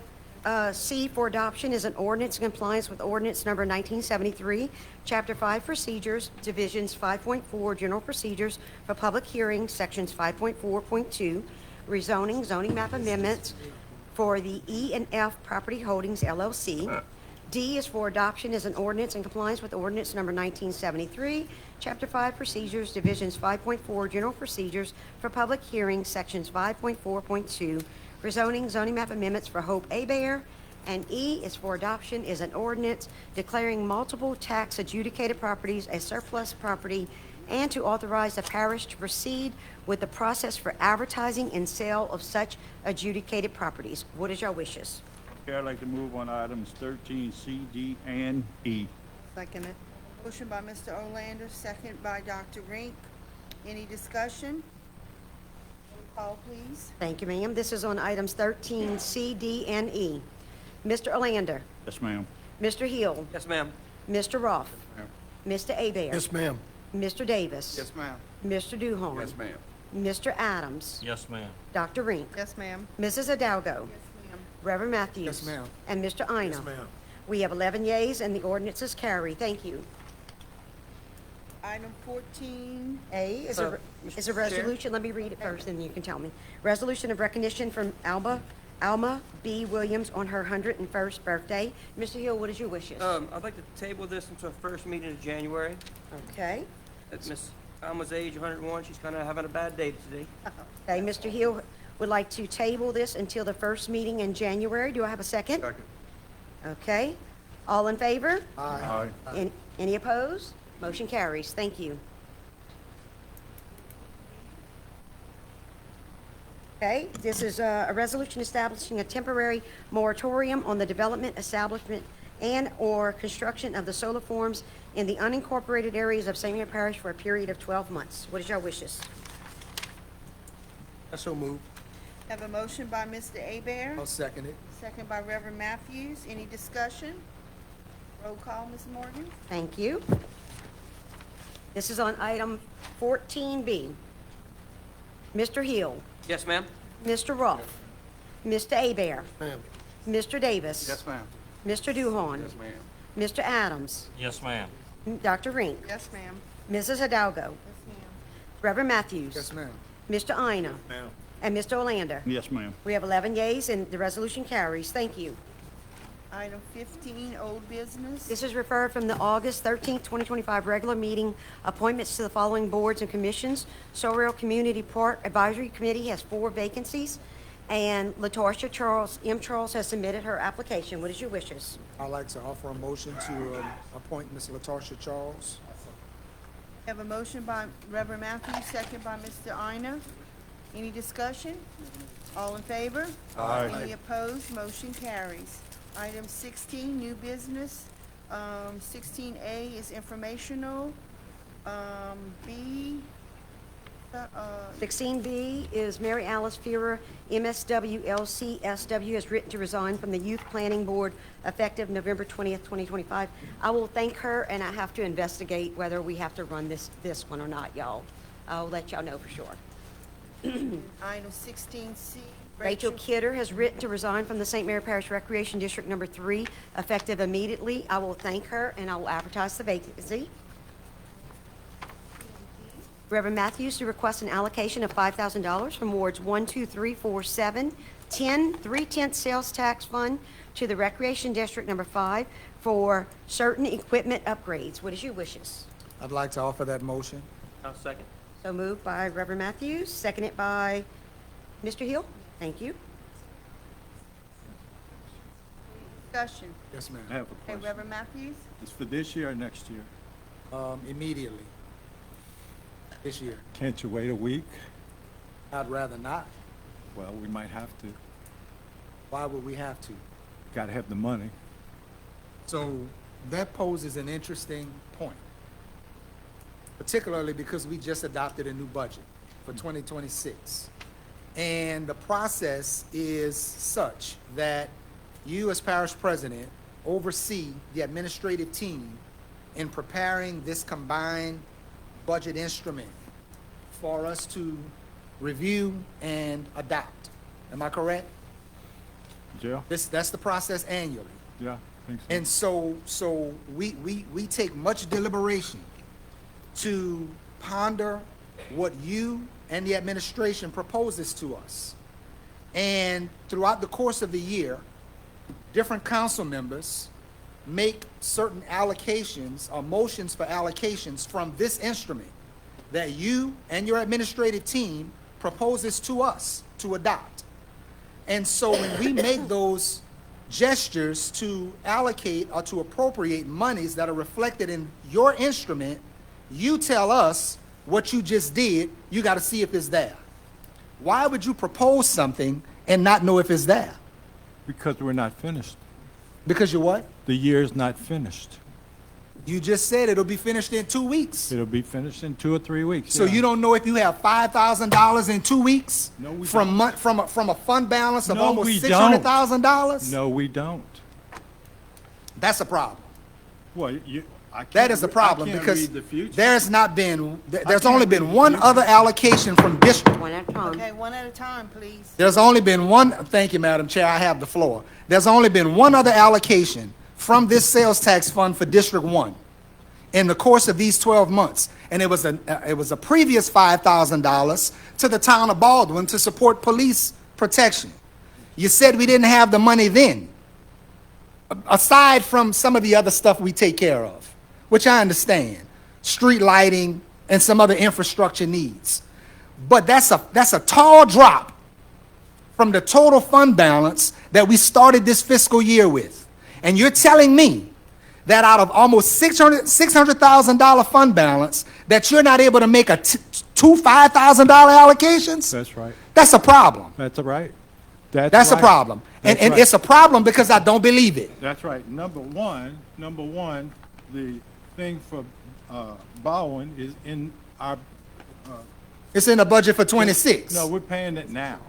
Speaker 3: C for adoption is an ordinance in compliance with ordinance number 1973, Chapter 5 Procedures, Divisions 5.4 General Procedures for Public Hearings, Sections 5.4.2, rezoning, zoning map amendments for the E and F Property Holdings LLC. D is for adoption is an ordinance in compliance with ordinance number 1973, Chapter 5 Procedures, Divisions 5.4 General Procedures for Public Hearings, Sections 5.4.2, rezoning, zoning map amendments for Hope Abear. And E is for adoption is an ordinance declaring multiple tax adjudicated properties as surplus property and to authorize the parish to proceed with the process for advertising and sale of such adjudicated properties. What is your wishes?
Speaker 15: Okay, I'd like to move on items 13, C, D, and E.
Speaker 11: Second it.
Speaker 1: Motion by Mr. Olander, second by Dr. Rink. Any discussion? Roll call, please.
Speaker 3: Thank you, ma'am. This is on items 13, C, D, and E. Mr. Olander,
Speaker 15: Yes, ma'am.
Speaker 3: Mr. Hill,
Speaker 14: Yes, ma'am.
Speaker 3: Mr. Rolfe, Mr. Abear,
Speaker 13: Yes, ma'am.
Speaker 3: Mr. Davis,
Speaker 2: Yes, ma'am.
Speaker 3: Mr. Duhon,
Speaker 9: Yes, ma'am.
Speaker 3: Mr. Adams,
Speaker 4: Yes, ma'am.
Speaker 3: Dr. Rink,
Speaker 11: Yes, ma'am.
Speaker 3: Mrs. Hidalgo,
Speaker 1: Yes, ma'am.
Speaker 3: Reverend Matthews.
Speaker 10: Yes, ma'am.
Speaker 3: And Mr. Ina.
Speaker 5: Yes, ma'am.
Speaker 3: We have 11 yeas and the ordinances carry. Thank you.
Speaker 1: Item 14,
Speaker 3: A is
Speaker 14: Mr.
Speaker 3: a resolution, let me read it first, and you can tell me. Resolution of recognition from Alma B. Williams on her 101st birthday. Mr. Hill, what is your wishes?
Speaker 14: I'd like to table this until first meeting in January.
Speaker 3: Okay.
Speaker 14: At Miss Alma's age, 101, she's kind of having a bad day today.
Speaker 3: Okay, Mr. Hill would like to table this until the first meeting in January. Do I have a second?
Speaker 9: Second.
Speaker 3: Okay. All in favor?
Speaker 15: Aye.
Speaker 3: Any opposed? Motion carries. Thank you. Okay, this is a resolution establishing a temporary moratorium on the development, establishment, and/or construction of the solar farms in the unincorporated areas of St. Mary Parish for a period of 12 months. What is your wishes?
Speaker 13: I so move.
Speaker 1: have a motion by Mr. Abear,
Speaker 10: I'll second it.
Speaker 1: second by Reverend Matthews. Any discussion? Roll call, Ms. Morgan.
Speaker 3: Thank you. This is on item 14B. Mr. Hill,
Speaker 14: Yes, ma'am?
Speaker 3: Mr. Rolfe, Mr. Abear,
Speaker 13: Ma'am.
Speaker 3: Mr. Davis.
Speaker 2: Yes, ma'am.
Speaker 3: Mr. Duhon.
Speaker 9: Yes, ma'am.
Speaker 3: Mr. Adams.
Speaker 4: Yes, ma'am.
Speaker 3: Dr. Rink.
Speaker 1: Yes, ma'am.
Speaker 3: Mrs. Hidalgo.
Speaker 1: Yes, ma'am.
Speaker 3: Reverend Matthews.
Speaker 10: Yes, ma'am.
Speaker 3: Mr. Ina.
Speaker 5: Ma'am.
Speaker 3: And Mr. Olander.
Speaker 15: Yes, ma'am.
Speaker 3: We have 11 yeas and the resolution carries. Thank you.
Speaker 1: Item 15, old business.
Speaker 3: This is referred from the August 13th, 2025 regular meeting. Appointments to the following boards and commissions. Sorrel Community Park Advisory Committee has 4 vacancies. And LaTorsha Charles has submitted her application. What is your wishes?
Speaker 10: I'd like to offer a motion to appoint Ms. LaTorsha Charles.
Speaker 1: We have a motion by Reverend Matthews, second by Mr. Ina. Any discussion? All in favor?
Speaker 15: Aye.
Speaker 1: Any opposed? Motion carries. Item 16, new business. 16A is informational. B,
Speaker 3: 16B is Mary Alice Fearer, MSW LCSW, has written to resign from the Youth Planning Board effective November 20th, 2025. I will thank her, and I have to investigate whether we have to run this one or not, y'all. I'll let y'all know for sure.
Speaker 1: item 16C.
Speaker 3: Rachel Kidder has written to resign from the St. Mary Parish Recreation District Number 3 effective immediately. I will thank her, and I will advertise the vacancy. Reverend Matthews to request an allocation of $5,000 from wards 1, 2, 3, 4, 7, 10, 3/10 sales tax fund to the Recreation District Number 5 for certain equipment upgrades. What is your wishes?
Speaker 10: I'd like to offer that motion.
Speaker 14: I'll second.
Speaker 3: So moved by Reverend Matthews, seconded by Mr. Hill. Thank you.
Speaker 1: Discussion.
Speaker 10: Yes, ma'am.
Speaker 6: I have a
Speaker 1: Okay,
Speaker 6: question.
Speaker 1: Reverend Matthews?
Speaker 6: It's for this year or next year?
Speaker 10: Immediately. This year.
Speaker 6: Can't you wait a week?
Speaker 10: I'd rather not.
Speaker 6: Well, we might have to.
Speaker 10: Why would we have to?
Speaker 6: Gotta have the money.
Speaker 10: So that poses an interesting point, particularly because we just adopted a new budget for 2026. And the process is such that you as parish president oversee the administrative team in preparing this combined budget instrument for us to review and adopt. Am I correct?
Speaker 6: Yeah,
Speaker 10: That's the process annually.
Speaker 6: yeah, I think so.
Speaker 10: And so we take much deliberation to ponder what you and the administration proposes to us. And throughout the course of the year, different council members make certain allocations or motions for allocations from this instrument that you and your administrative team proposes to us to adopt. And so when we make those gestures to allocate or to appropriate monies that are reflected in your instrument, you tell us what you just did, you got to see if it's there. Why would you propose something and not know if it's there?
Speaker 6: Because we're not finished.
Speaker 10: Because you're what?
Speaker 6: The year's not finished.
Speaker 10: You just said it'll be finished in 2 weeks.
Speaker 6: It'll be finished in 2 or 3 weeks.
Speaker 10: So
Speaker 6: yeah.
Speaker 10: you don't know if you have $5,000 in 2 weeks?
Speaker 6: No, we
Speaker 10: from
Speaker 6: don't.
Speaker 10: From a fund balance of
Speaker 6: No,
Speaker 10: almost
Speaker 6: we
Speaker 10: $600,000?
Speaker 6: No, we don't.
Speaker 10: That's a problem.
Speaker 6: Well, I can't
Speaker 10: That is a
Speaker 6: re-
Speaker 10: problem
Speaker 6: I can't
Speaker 10: because
Speaker 6: read the future.
Speaker 10: there's not been, there's
Speaker 6: can't
Speaker 10: only
Speaker 6: read
Speaker 10: been
Speaker 6: the
Speaker 10: one
Speaker 6: future.
Speaker 10: other allocation from district.
Speaker 3: One at a time.
Speaker 1: Okay, one at a time, please.
Speaker 10: There's only been one, thank you, Madam Chair, I have the floor. There's only been one other allocation from this sales tax fund for District 1 in the course of these 12 months. And it was a previous $5,000 to the town of Baldwin to support police protection. You said we didn't have the money then, aside from some of the other stuff we take care of, which I understand, street lighting and some other infrastructure needs. But that's a tall drop from the total fund balance that we started this fiscal year with. And you're telling me that out of almost $600,000 fund balance, that you're not able to make two $5,000 allocations?
Speaker 6: That's right.
Speaker 10: That's a problem.
Speaker 6: That's right.
Speaker 10: That's a
Speaker 6: right.
Speaker 10: problem.
Speaker 6: That's
Speaker 10: And
Speaker 6: right.
Speaker 10: it's a problem because I don't believe it.
Speaker 6: That's right. Number one, the thing for Bowen is in our,
Speaker 10: It's in the budget for 26.
Speaker 6: no, we're paying it now.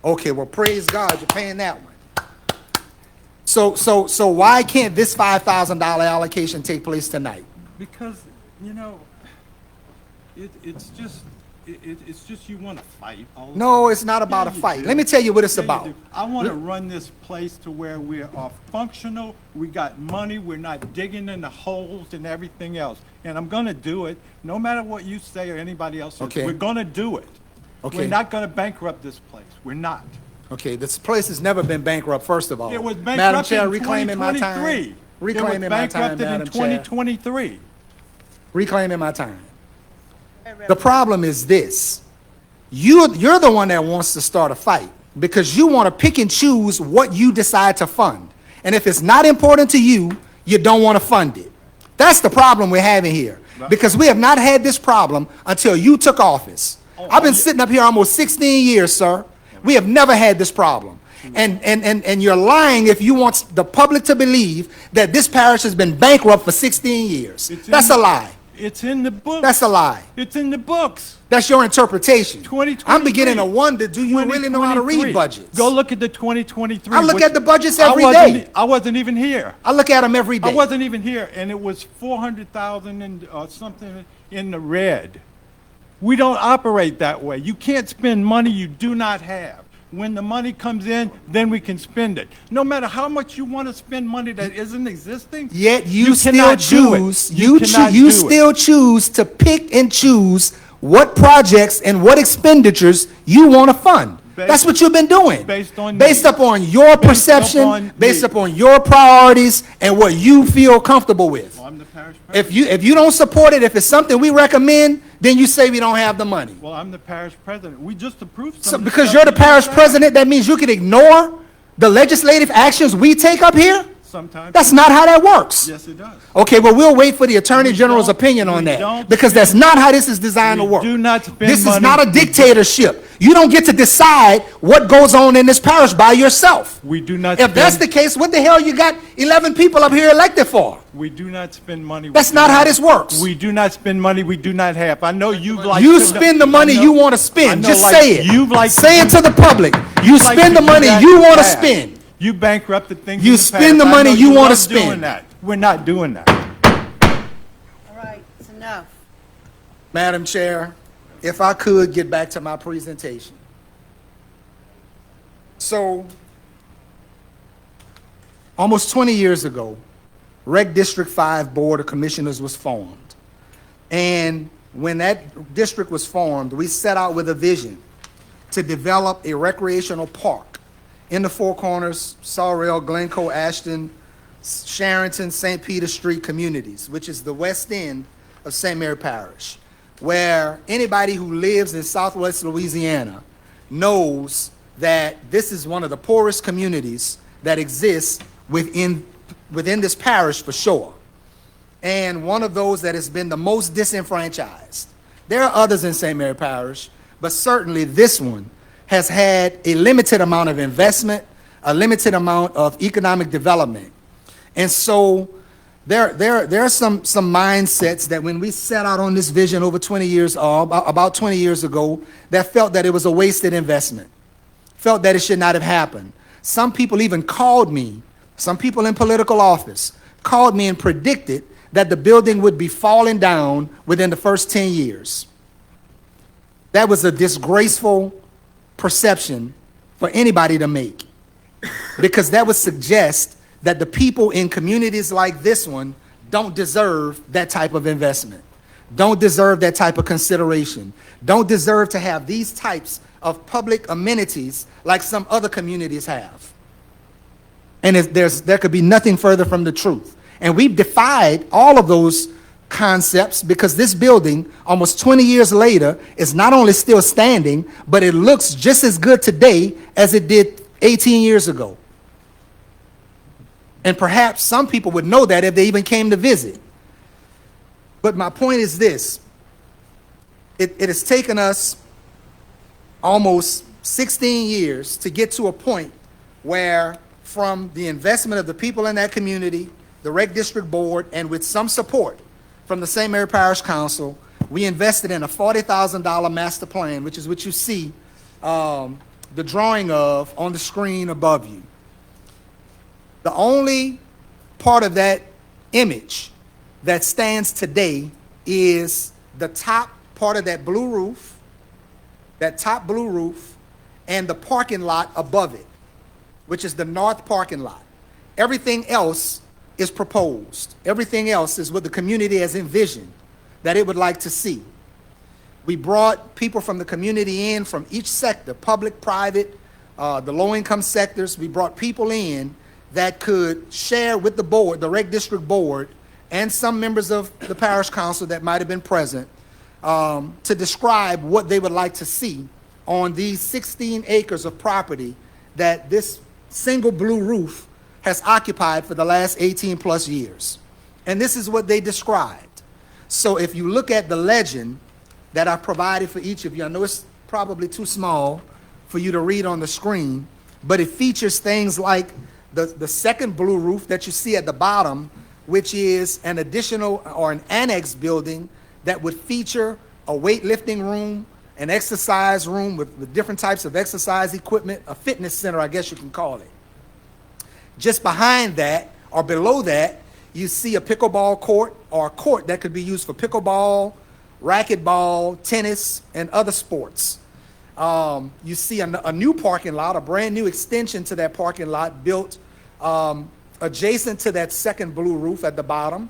Speaker 10: Okay, well, praise God, you're paying that one. So why can't this $5,000 allocation take place tonight?
Speaker 6: Because, it's just you want to fight. all the
Speaker 10: No,
Speaker 6: time.
Speaker 10: it's not about
Speaker 6: Yeah,
Speaker 10: a
Speaker 6: you
Speaker 10: fight.
Speaker 6: do.
Speaker 10: Let me tell you what it's
Speaker 6: Yeah, you
Speaker 10: about.
Speaker 6: do. I want to run this place to where we are functional, we got money, we're not digging in the holes and everything else. And I'm going to do it, no matter what you say or anybody else says.
Speaker 10: Okay.
Speaker 6: We're going to do it.
Speaker 10: Okay.
Speaker 6: We're not going to bankrupt this place. We're not.
Speaker 10: Okay, this place has never been bankrupt, first of all.
Speaker 6: It was
Speaker 10: Madam
Speaker 6: bankrupted
Speaker 10: Chair,
Speaker 6: in
Speaker 10: reclaiming my time.
Speaker 6: 2023.
Speaker 10: Reclaiming my time,
Speaker 6: It was
Speaker 10: Madam
Speaker 6: bankrupted in
Speaker 10: Chair.
Speaker 6: 2023.
Speaker 10: Reclaiming my time. The problem is this. You're the one that wants to start a fight. because you want to pick and choose what you decide to fund. And if it's not important to you, you don't want to fund it. That's the problem we're having here, because we have not had this problem until you took office. I've been sitting up here almost 16 years, sir. We have never had this problem. And you're lying if you want the public to believe that this parish has been bankrupt for 16 years. That's a lie.
Speaker 6: It's in the books.
Speaker 10: That's a lie.
Speaker 6: It's in the books.
Speaker 10: That's your interpretation.
Speaker 6: 2023.
Speaker 10: I'm beginning to wonder, do you really know how to read budgets?
Speaker 6: Go look at the 2023.
Speaker 10: I look at the budgets every
Speaker 6: day.
Speaker 10: day.
Speaker 6: I wasn't even here.
Speaker 10: I look at them every day.
Speaker 6: I wasn't even here, and it was 400,000 and something in the red. We don't operate that way. You can't spend money you do not have. When the money comes in, then we can spend it. No matter how much you want to spend money that isn't existing,
Speaker 10: yet you still
Speaker 6: cannot do it.
Speaker 10: choose.
Speaker 6: You cannot do
Speaker 10: You
Speaker 6: it.
Speaker 10: still choose to pick and choose what projects and what expenditures you want to fund. That's what you've been doing.
Speaker 6: Based
Speaker 10: upon your perception, based upon your priorities, and what you feel comfortable with.
Speaker 6: Well, I'm the parish president.
Speaker 10: If you don't support it, if it's something we recommend, then you say we don't have the money.
Speaker 6: Well, I'm the parish president. We just approved
Speaker 10: So
Speaker 6: something.
Speaker 10: because you're the parish president, that means you can ignore the legislative actions we take up here?
Speaker 6: Sometimes.
Speaker 10: That's not how that works.
Speaker 6: Yes, it does.
Speaker 10: Okay, well, we'll wait for the Attorney General's
Speaker 6: don't-
Speaker 10: opinion on
Speaker 6: we
Speaker 10: that,
Speaker 6: don't
Speaker 10: because that's not how this is designed to
Speaker 6: We
Speaker 10: work.
Speaker 6: do not spend
Speaker 10: This is
Speaker 6: money-
Speaker 10: not a dictatorship. You don't get to decide what goes on in this parish by yourself.
Speaker 6: We do not
Speaker 10: If that's
Speaker 6: spend-
Speaker 10: the case, what the hell you got 11 people up here elected for?
Speaker 6: We do not spend money. we
Speaker 10: That's
Speaker 6: do
Speaker 10: not how this works.
Speaker 6: We do not spend money we do not have. I know you like.
Speaker 10: You
Speaker 6: to-
Speaker 10: spend the money
Speaker 6: I know-
Speaker 10: you want to
Speaker 6: I
Speaker 10: spend.
Speaker 6: know,
Speaker 10: Just
Speaker 6: like,
Speaker 10: say it.
Speaker 6: You like.
Speaker 10: Say it to the public. You
Speaker 6: like
Speaker 10: spend
Speaker 6: to
Speaker 10: the
Speaker 6: do
Speaker 10: money
Speaker 6: that
Speaker 10: you
Speaker 6: in the
Speaker 10: want to
Speaker 6: past.
Speaker 10: spend.
Speaker 6: You bankrupted things.
Speaker 10: You
Speaker 6: in the
Speaker 10: spend the
Speaker 6: past. I
Speaker 10: money
Speaker 6: know
Speaker 10: you wanna
Speaker 6: love
Speaker 10: spend.
Speaker 6: doing that. We're not doing that.
Speaker 1: All right, it's enough.
Speaker 10: Madam Chair, if I could get back to my presentation. So, almost 20 years ago, Rec District 5 Board of Commissioners was formed. And when that district was formed, we set out with a vision to develop a recreational park in the Four Corners, Sorrel, Glencoe, Ashton, Sharonton, St. Peter Street communities, which is the west end of St. Mary Parish, where anybody who lives in Southwest Louisiana knows that this is one of the poorest communities that exists within this parish for sure, and one of those that has been the most disenfranchised. There are others in St. Mary Parish, but certainly this one has had a limited amount of investment, a limited amount of economic development. And so there are some mindsets that when we set out on this vision over 20 years, about 20 years ago, that felt that it was a wasted investment, felt that it should not have happened. Some people even called me, some people in political office called me and predicted that the building would be falling down within the first 10 years. That was a disgraceful perception for anybody to make, because that would suggest that the people in communities like this one don't deserve that type of investment, don't deserve that type of consideration, don't deserve to have these types of public amenities like some other communities have. And there could be nothing further from the truth. And we've defied all of those concepts, because this building, almost 20 years later, is not only still standing, but it looks just as good today as it did 18 years ago. And perhaps some people would know that if they even came to visit. But my point is this. It has taken us almost 16 years to get to a point where, from the investment of the people in that community, the Rec District Board, and with some support from the St. Mary Parish Council, we invested in a $40,000 master plan, which is what you see the drawing of on the screen above you. The only part of that image that stands today is the top part of that blue roof, and the parking lot above it, which is the north parking lot. Everything else is proposed. Everything else is what the community has envisioned that it would like to see. We brought people from the community in from each sector, public, private, the low-income sectors. We brought people in that could share with the board, the Rec District Board, and some members of the Parish Council that might have been present, to describe what they would like to see on these 16 acres of property that this single blue roof has occupied for the last 18 plus years. And this is what they described. So if you look at the legend that I provided for each of you, I know it's probably too small for you to read on the screen, but it features things like the second blue roof that you see at the bottom, which is an additional or an annex building that would feature a weightlifting room, an exercise room with different types of exercise equipment, a fitness center, I guess you can call it. Just behind that, or below that, you see a pickleball court, or a court that could be used for pickleball, racquetball, tennis, and other sports. You see a new parking lot, a brand new extension to that parking lot built adjacent to that second blue roof at the bottom.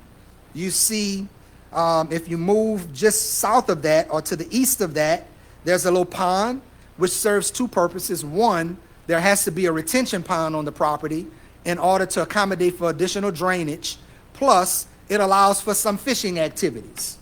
Speaker 10: You see, if you move just south of that or to the east of that, there's a little pond which serves two purposes. One, there has to be a retention pond on the property in order to accommodate for additional drainage. Plus, it allows for some fishing activities.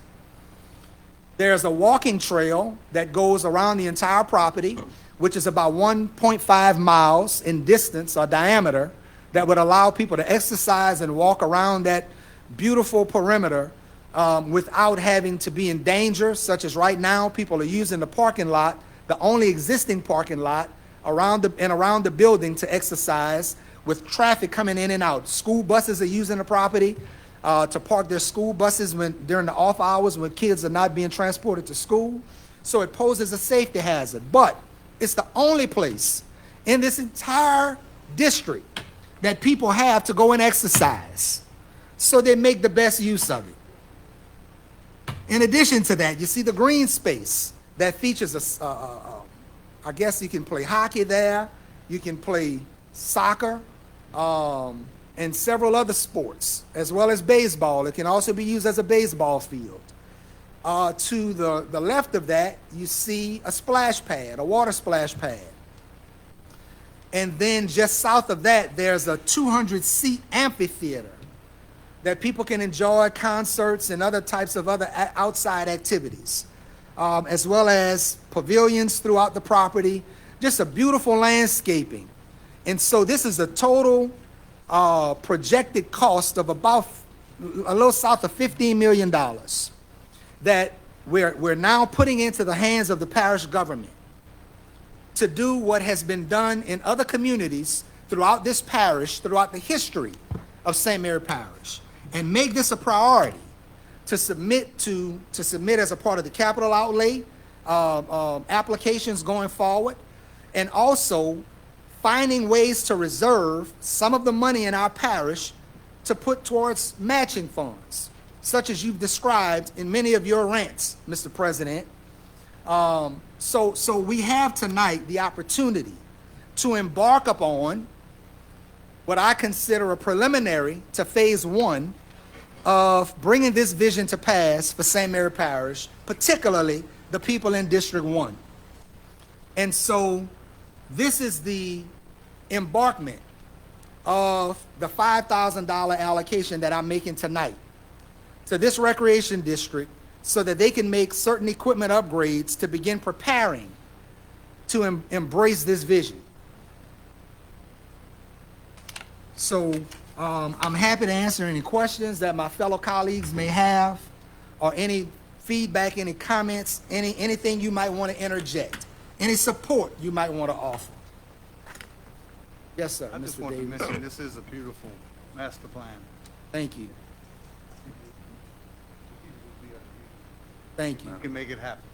Speaker 10: There's a walking trail that goes around the entire property, which is about 1.5 miles in distance or diameter, that would allow people to exercise and walk around that beautiful perimeter without having to be in danger, such as right now, people are using the parking lot, the only existing parking lot around the building to exercise, with traffic coming in and out. School buses are using the property to park their school buses during the off hours when kids are not being transported to school. So it poses a safety hazard. But it's the only place in this entire district that people have to go and exercise. So they make the best use of it. In addition to that, you see the green space that features I guess you can play hockey there, you can play soccer, and several other sports, as well as baseball. It can also be used as a baseball field. To the left of that, you see a splash pad, a water splash pad. And then just south of that, there's a 200-seat amphitheater that people can enjoy concerts and other types of other outside activities, as well as pavilions throughout the property, just a beautiful landscaping. And so this is a total projected cost of about a little south of $15 million that we're now putting into the hands of the parish government to do what has been done in other communities throughout this parish, throughout the history of St. Mary Parish, and make this a priority to submit as a part of the capital outlay applications going forward, and also finding ways to reserve some of the money in our parish to put towards matching funds, such as you've described in many of your rants, Mr. President. So we have tonight the opportunity to embark upon what I consider a preliminary to phase one of bringing this vision to pass for St. Mary Parish, particularly the people in District 1. And so this is the embarkment of the $5,000 allocation that I'm making tonight to this recreation district so that they can make certain equipment upgrades to begin preparing to embrace this vision. So I'm happy to answer any questions that my fellow colleagues may have, or any feedback, any comments, anything you might want to interject, any support you might want to offer. Yes, sir.
Speaker 2: I just
Speaker 10: Mr.
Speaker 2: want to
Speaker 10: Davis.
Speaker 2: mention, this is a beautiful master plan.
Speaker 10: Thank you. Thank you.
Speaker 2: You can make it happen.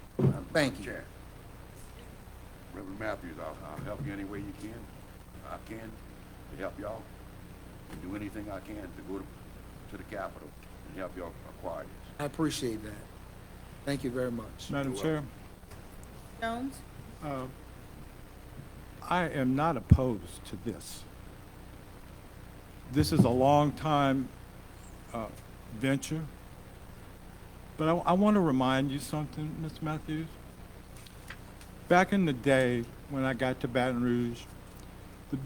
Speaker 10: Thank you.
Speaker 9: Chair. Reverend Matthews, I'll help you any way you can. I can to help y'all. And do anything I can to go to the Capitol and help y'all acquire this.
Speaker 10: I appreciate that. Thank you very much.
Speaker 6: Madam Chair,
Speaker 1: Jones?
Speaker 6: I am not opposed to this. This is a long time venture, but I want to remind you something, Ms. Matthews. Back in the day when I got to Baton Rouge, the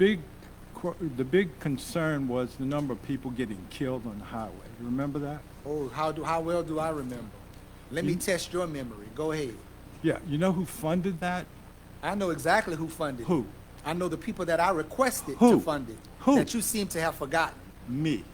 Speaker 6: big concern was the number of people getting killed on the highway. You remember that?
Speaker 10: Oh, how well do I remember? Let me test your memory. Go ahead.
Speaker 6: Yeah, you know who funded that?
Speaker 10: I know exactly who funded it.
Speaker 15: Who?
Speaker 10: I know the people that I requested
Speaker 15: Who?
Speaker 10: to fund it.
Speaker 15: Who?
Speaker 10: That you seem to have forgotten.
Speaker 15: Me.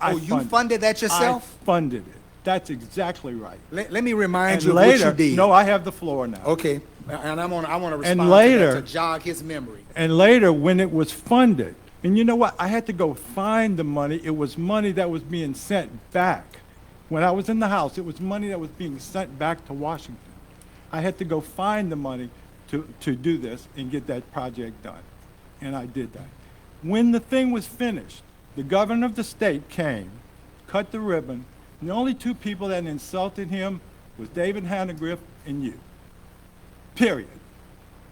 Speaker 10: Oh, you funded that yourself?
Speaker 15: I funded it. That's exactly right.
Speaker 10: Let me remind
Speaker 15: And
Speaker 10: you of
Speaker 15: later,
Speaker 10: what you did.
Speaker 15: no, I have the floor now.
Speaker 10: Okay, and I want to respond
Speaker 15: And later,
Speaker 10: to that to jog his memory.
Speaker 15: And later, when it was funded, and you know what? I had to go find the money. It was money that was being sent back. When I was in the House, it was money that was being sent back to Washington. I had to go find the money to do this and get that project done. And I did that. When the thing was finished, the governor of the state came, cut the ribbon, and the only two people that insulted him was David Hannegriff and you. Period.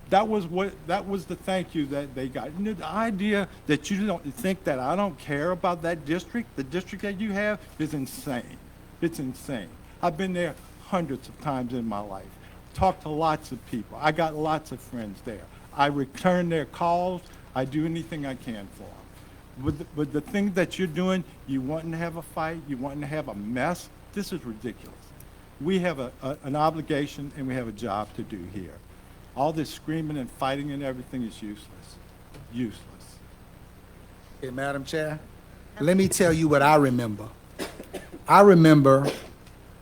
Speaker 15: That was the thank you that they got. And the idea that you don't think that I don't care about that district, the district that you have, is insane. It's insane. I've been there hundreds of times in my life. Talked to lots of people. I got lots of friends there. I return their calls. I do anything I can for them. But the thing that you're doing, you wanting to have a fight, you wanting to have a mess, this is ridiculous. We have an obligation and we have a job to do here. All this screaming and fighting and everything is useless. Useless.
Speaker 10: Okay, Madam Chair, let me tell you what I remember. I remember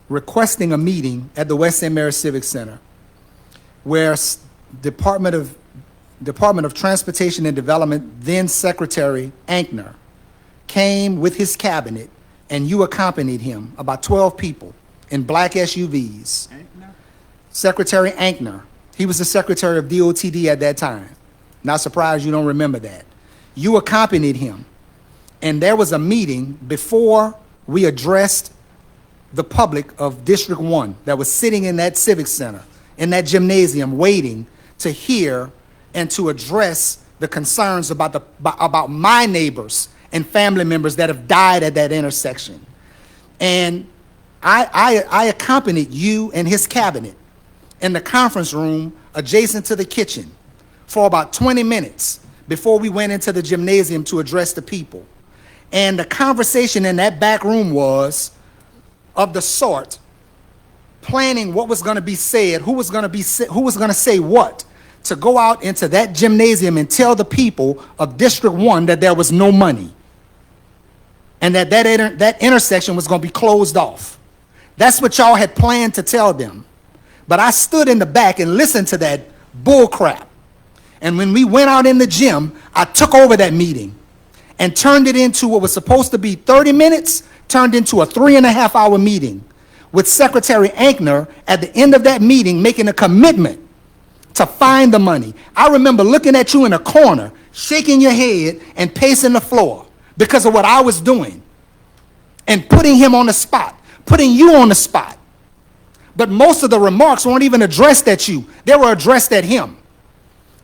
Speaker 10: requesting a meeting at the West St. Mary's Civic Center where Department of Transportation and Development, then Secretary Ankner, came with his cabinet and you accompanied him, about 12 people in black SUVs.
Speaker 15: Ankner?
Speaker 10: Secretary Ankner. He was the Secretary of DOTD at that time. Not surprised you don't remember that. You accompanied him. And there was a meeting before we addressed the public of District 1 that was sitting in that civic center, in that gymnasium, waiting to hear and to address the concerns about my neighbors and family members that have died at that intersection. And I accompanied you and his cabinet in the conference room adjacent to the kitchen for about 20 minutes before we went into the gymnasium to address the people. And the conversation in that back room was of the sort, planning what was going to be said, who was going to say what, to go out into that gymnasium and tell the people of District 1 that there was no money and that intersection was going to be closed off. That's what y'all had planned to tell them. But I stood in the back and listened to that bull crap. And when we went out in the gym, I took over that meeting and turned it into what was supposed to be 30 minutes, turned into a 3.5-hour meeting with Secretary Ankner at the end of that meeting making a commitment to find the money. I remember looking at you in a corner, shaking your head and pacing the floor because of what I was doing and putting him on the spot, putting you on the spot. But most of the remarks weren't even addressed at you. They were addressed at him.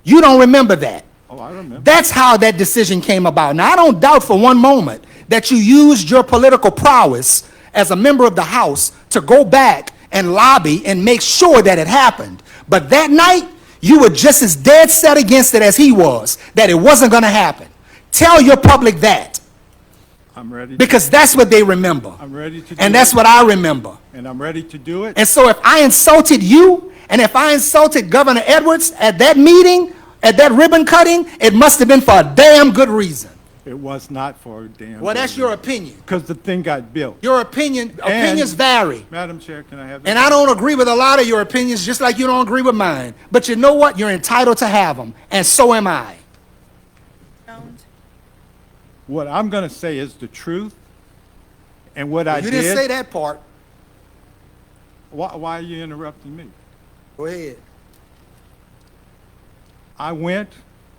Speaker 10: You don't remember that.
Speaker 15: Oh, I remember.
Speaker 10: That's how that decision came about. Now, I don't doubt for one moment that you used your political prowess as a member of the House to go back and lobby and make sure that it happened. But that night, you were just as dead set against it as he was, that it wasn't going to happen. Tell your public that.
Speaker 15: I'm ready.
Speaker 10: Because that's what they remember.
Speaker 15: I'm ready to do it.
Speaker 10: And that's what I remember.
Speaker 15: And I'm ready to do it.
Speaker 10: And so if I insulted you, and if I insulted Governor Edwards at that meeting, at that ribbon cutting, it must have been for a damn good reason.
Speaker 15: It was not for a damn.
Speaker 10: Well, that's your opinion.
Speaker 15: Because the thing got built.
Speaker 10: Your opinions vary.
Speaker 15: Madam Chair, can I have that?
Speaker 10: And I don't agree with a lot of your opinions, just like you don't agree with mine. But you know what? You're entitled to have them, and so am I.
Speaker 15: What I'm going to say is the truth, and what I did.
Speaker 10: You didn't say that part.
Speaker 15: Why are you interrupting me?
Speaker 10: Go ahead.
Speaker 15: I went,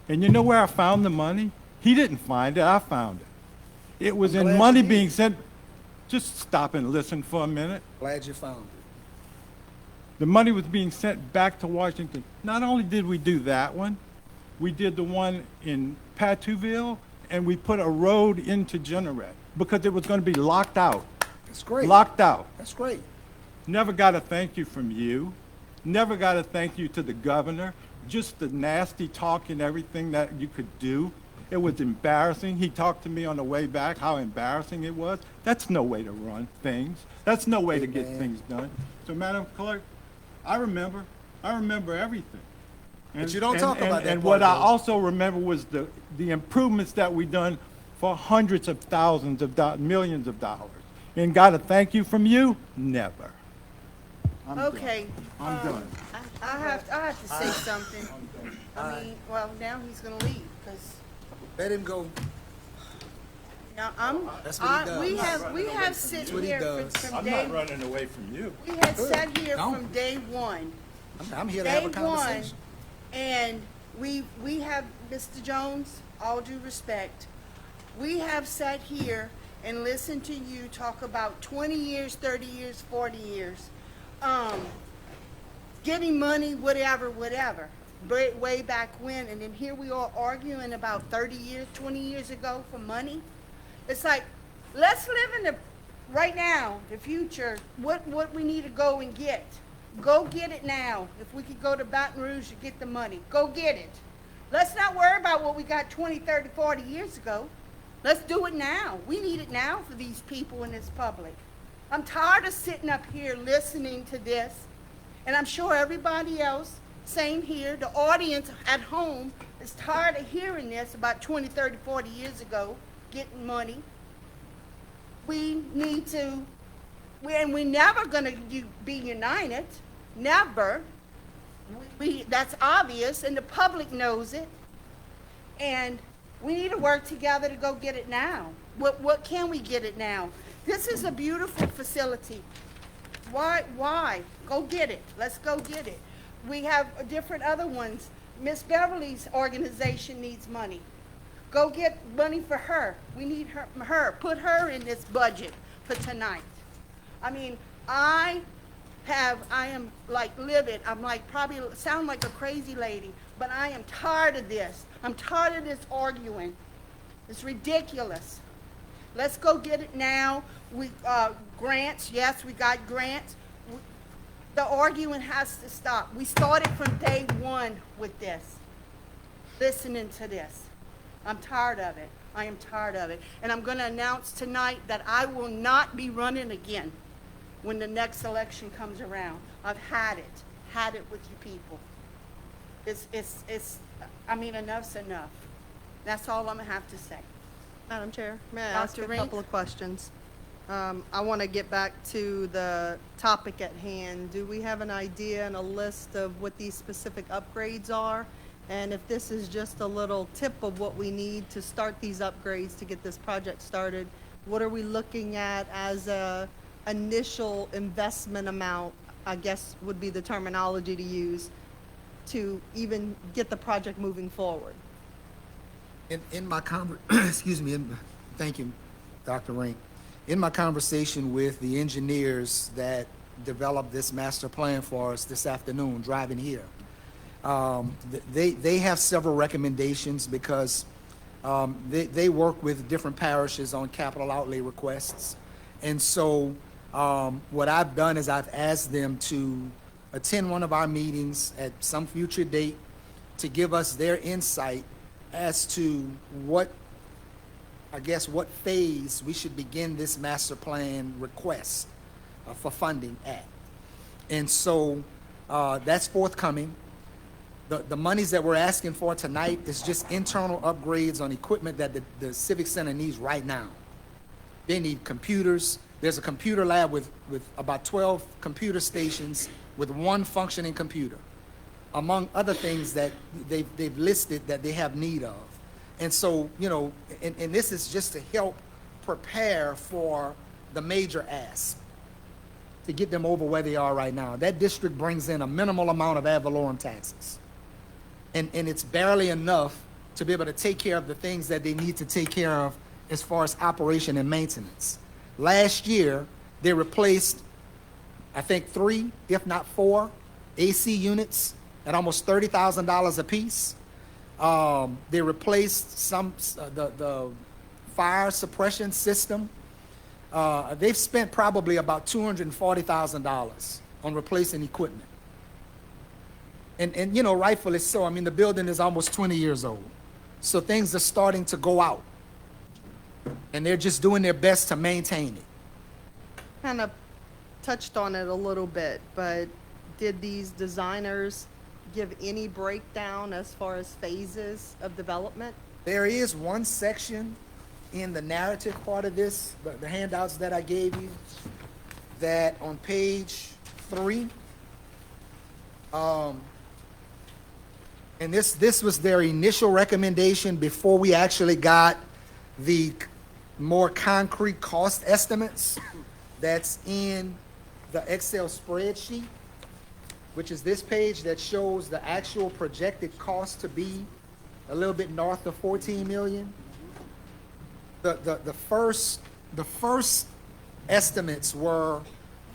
Speaker 15: and you know where I found the money? He didn't find it. I found it. It was in money being sent. Just stop and listen for a minute.
Speaker 10: Glad you found it.
Speaker 15: The money was being sent back to Washington. Not only did we do that one, we did the one in Patuville, and we put a road into Generette because it was going to be locked out.
Speaker 10: That's great.
Speaker 15: Locked out.
Speaker 10: That's great.
Speaker 15: Never got a thank you from you. Never got a thank you to the governor. Just the nasty talk and everything that you could do. It was embarrassing. He talked to me on the way back how embarrassing it was. That's no way to run things. That's no way to get things done. So, Madam Clerk, I remember everything.
Speaker 6: And-
Speaker 10: you don't talk
Speaker 6: and-
Speaker 10: about that
Speaker 6: And
Speaker 10: part,
Speaker 6: what I
Speaker 10: Judge.
Speaker 6: also remember was the improvements that we done for hundreds of thousands of dollars, millions of dollars. And got a thank you from you? Never. I'm done.
Speaker 1: Okay.
Speaker 6: I'm done.
Speaker 1: I have to say something. I mean, well, now he's gonna leave, because
Speaker 10: Let him go.
Speaker 1: now
Speaker 10: That's what he does.
Speaker 1: we have sit
Speaker 10: what he
Speaker 1: here
Speaker 10: does.
Speaker 1: from
Speaker 6: I'm
Speaker 1: day,
Speaker 6: not running away from you.
Speaker 1: we had sat here
Speaker 10: Don't.
Speaker 1: from day one.
Speaker 10: I'm here to have a
Speaker 1: Day one,
Speaker 10: conversation.
Speaker 1: and we have, Mr. Jones, all due respect, we have sat here and listened to you talk about 20 years, 30 years, 40 years, getting money, whatever, way back when, and then here we are arguing about 30 years, 20 years ago for money. It's like, let's live in the, right now, the future, what we need to go and get. Go get it now. If we could go to Baton Rouge to get the money, go get it. Let's not worry about what we got 20, 30, 40 years ago. Let's do it now. We need it now for these people in this public. I'm tired of sitting up here listening to this, and I'm sure everybody else, same here, the audience at home is tired of hearing this about 20, 30, 40 years ago, getting money. We need to, and we're never gonna be united, never. That's obvious, and the public knows it. And we need to work together to go get it now. What can we get it now? This is a beautiful facility. Why? Go get it. Let's go get it. We have different other ones. Miss Beverly's organization needs money. Go get money for her. We need her. Put her in this budget for tonight. I mean, I am like livid. I'm like probably sound like a crazy lady, but I am tired of this. I'm tired of this arguing. It's ridiculous. Let's go get it now. Grants, yes, we got grants. The arguing has to stop. We started from day one with this, listening to this. I'm tired of it. I am tired of it. And I'm going to announce tonight that I will not be running again when the next election comes around. I've had it with you people. I mean, enough's enough. That's all I'm going to have to say.
Speaker 11: Madam Chair, may I ask
Speaker 1: Dr.
Speaker 11: a
Speaker 1: Rink?
Speaker 11: couple of questions? I want to get back to the topic at hand. Do we have an idea and a list of what these specific upgrades are? And if this is just a little tip of what we need to start these upgrades to get this project started, what are we looking at as a initial investment amount, I guess would be the terminology to use, to even get the project moving forward?
Speaker 10: In my excuse me, thank you, Dr. Rink. In my conversation with the engineers that developed this master plan for us this afternoon, driving here, they have several recommendations because they work with different parishes on capital outlay requests. And so what I've done is I've asked them to attend one of our meetings at some future date to give us their insight as to what phase we should begin this master plan request for funding at. And so that's forthcoming. The monies that we're asking for tonight is just internal upgrades on equipment that the Civic Center needs right now. They need computers. There's a computer lab with about 12 computer stations with one functioning computer, among other things that they've listed that they have need of. And so, and this is just to help prepare for the major ask, to get them over where they are right now. That district brings in a minimal amount of ad valorem taxes. And it's barely enough to be able to take care of the things that they need to take care of as far as operation and maintenance. Last year, they replaced, I think, 3, if not 4, AC units at almost $30,000 a piece. They replaced the fire suppression system. They've spent probably about $240,000 on replacing equipment. And rightfully so. I mean, the building is almost 20 years old. So things are starting to go out. And they're just doing their best to maintain it.
Speaker 11: Kind of touched on it a little bit, but did these designers give any breakdown as far as phases of development?
Speaker 10: There is one section in the narrative part of this, the handouts that I gave you, that on page 3, and this was their initial recommendation before we actually got the more concrete cost estimates that's in the Excel spreadsheet, which is this page that shows the actual projected cost to be a little bit north of 14 million. The first estimates were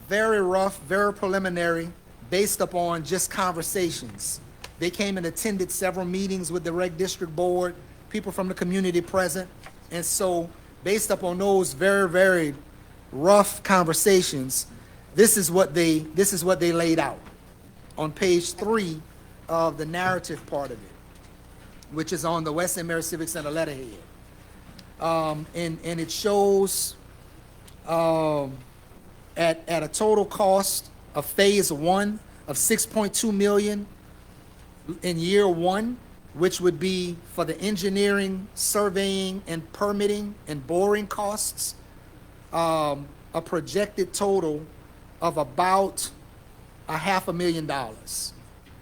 Speaker 10: very rough, very preliminary, based upon just conversations. They came and attended several meetings with the Reg District Board, people from the community present, and so based upon those very, very rough conversations, this is what they laid out on page 3 of the narrative part of it, which is on the West St. Mary Civic Center letterhead. And it shows at a total cost of phase 1 of 6.2 million in year 1, which would be for the engineering, surveying, and permitting and boring costs, a projected total of about $500,000.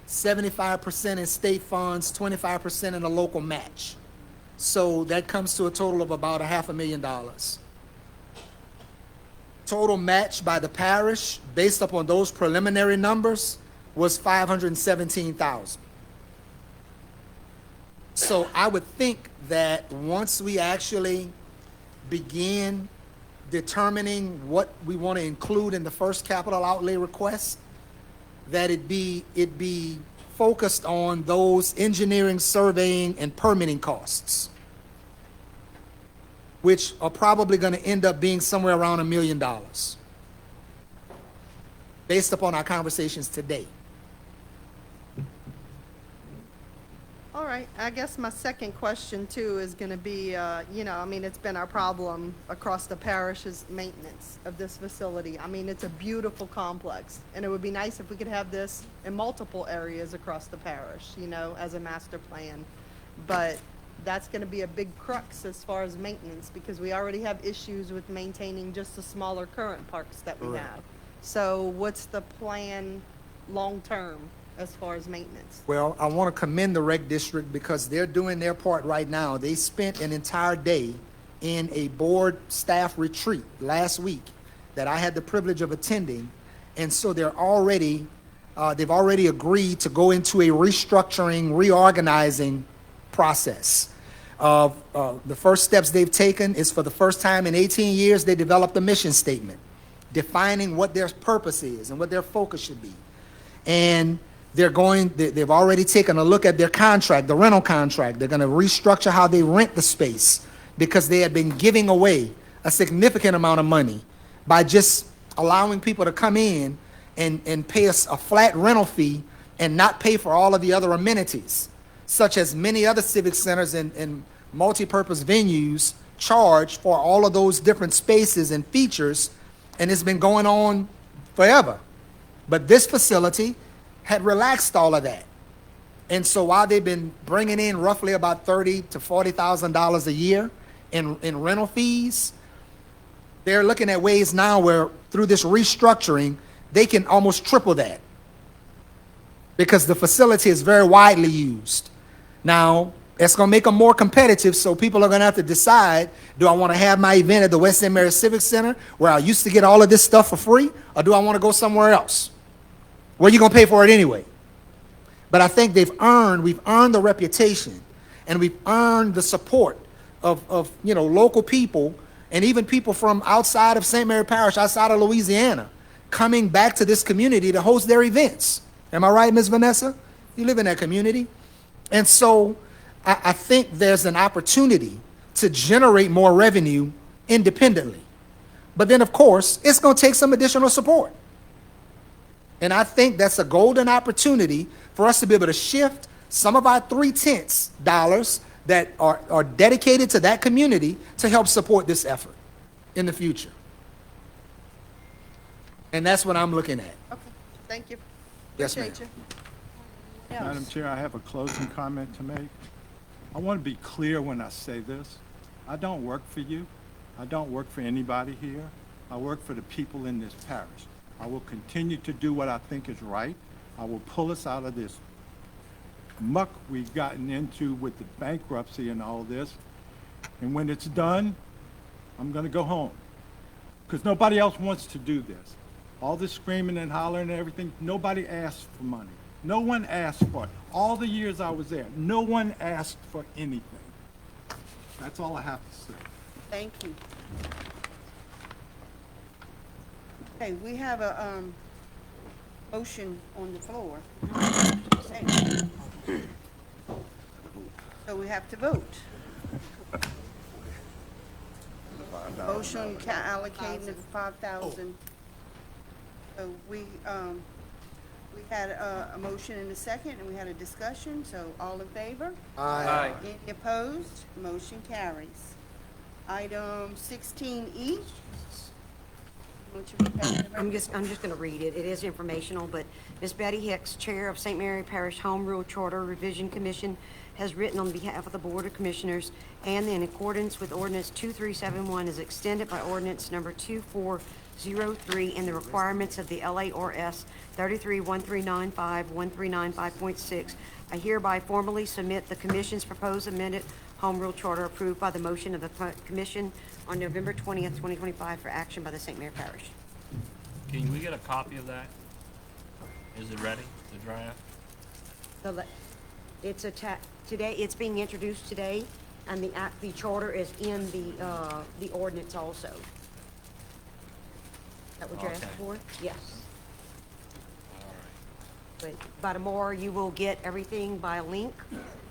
Speaker 10: 75% in state funds, 25% in a local match. So that comes to a total of about $500,000. Total match by the parish, based upon those preliminary numbers, was $517,000. So I would think that once we actually begin determining what we want to include in the first capital outlay request, that it be focused on those engineering, surveying, and permitting costs, which are probably going to end up being somewhere around $1 million, based upon our conversations today.
Speaker 11: All right, I guess my second question too is gonna be, it's been our problem across the parish's maintenance of this facility. I mean, it's a beautiful complex, and it would be nice if we could have this in multiple areas across the parish, as a master plan. But that's gonna be a big crux as far as maintenance, because we already have issues with maintaining just the smaller current parks that we have. So what's the plan long-term as far as maintenance?
Speaker 10: Well, I want to commend the Rec District because they're doing their part right now. They spent an entire day in a board staff retreat last week that I had the privilege of attending, and so they've already agreed to go into a restructuring, reorganizing process. The first steps they've taken is, for the first time in 18 years, they developed a mission statement defining what their purpose is and what their focus should be. And they've already taken a look at their contract, the rental contract. They're going to restructure how they rent the space, because they had been giving away a significant amount of money by just allowing people to come in and pay us a flat rental fee and not pay for all of the other amenities, such as many other civic centers and multi-purpose venues charge for all of those different spaces and features, and it's been going on forever. But this facility had relaxed all of that. And so while they've been bringing in roughly about $30,000 to $40,000 a year in rental fees, they're looking at ways now where, through this restructuring, they can almost triple that, because the facility is very widely used. Now, it's going to make them more competitive, so people are going to have to decide, do I want to have my event at the West St. Mary Civic Center, where I used to get all of this stuff for free, or do I want to go somewhere else, where you're going to pay for it anyway? But I think we've earned the reputation, and we've earned the support of local people, and even people from outside of St. Mary Parish, outside of Louisiana, coming back to this community to host their events. Am I right, Ms. Vanessa? You live in that community. And so I think there's an opportunity to generate more revenue independently. But then, of course, it's going to take some additional support. And I think that's a golden opportunity for us to be able to shift some of our 3/10 dollars that are dedicated to that community to help support this effort in the future. And that's what I'm looking at.
Speaker 11: Okay, thank you.
Speaker 10: Yes, ma'am.
Speaker 11: Appreciate you.
Speaker 6: Madam
Speaker 1: else?
Speaker 6: Chair, I have a closing comment to make. I want to be clear when I say this. I don't work for you. I don't work for anybody here. I work for the people in this parish. I will continue to do what I think is right. I will pull us out of this muck we've gotten into with the bankruptcy and all this. And when it's done, I'm going to go home. Because nobody else wants to do this. All this screaming and hollering and everything, nobody asked for money. No one asked for it. All the years I was there, no one asked for anything. That's all I have to say.
Speaker 1: Thank you. Okay, we have a, motion on the floor. So we have to vote. Motion allocating the 5,000. So we had a motion and a second, and we had a discussion, so all in favor?
Speaker 14: Aye.
Speaker 1: Any opposed? Motion carries. Item 16E.
Speaker 3: I'm just gonna read it. It is informational, but Ms. Betty Hicks, Chair of St. Mary Parish Home Rule Charter Revision Commission, has written on behalf of the Board of Commissioners, and in accordance with Ordinance 2371 is extended by Ordinance Number 2403 and the requirements of the LARS 331395-1395.6, I hereby formally submit the Commission's proposed amended Home Rule Charter approved by the motion of the Commission on November 20th, 2025 for action by the St. Mary Parish.
Speaker 4: Can we get a copy of that? Is it ready, the draft?
Speaker 3: It's today, it's being introduced today, and the charter is in the ordinance also. Is that what you're asking
Speaker 4: Okay.
Speaker 3: for? Yes.
Speaker 4: All right.
Speaker 3: But by tomorrow, you will get everything by a link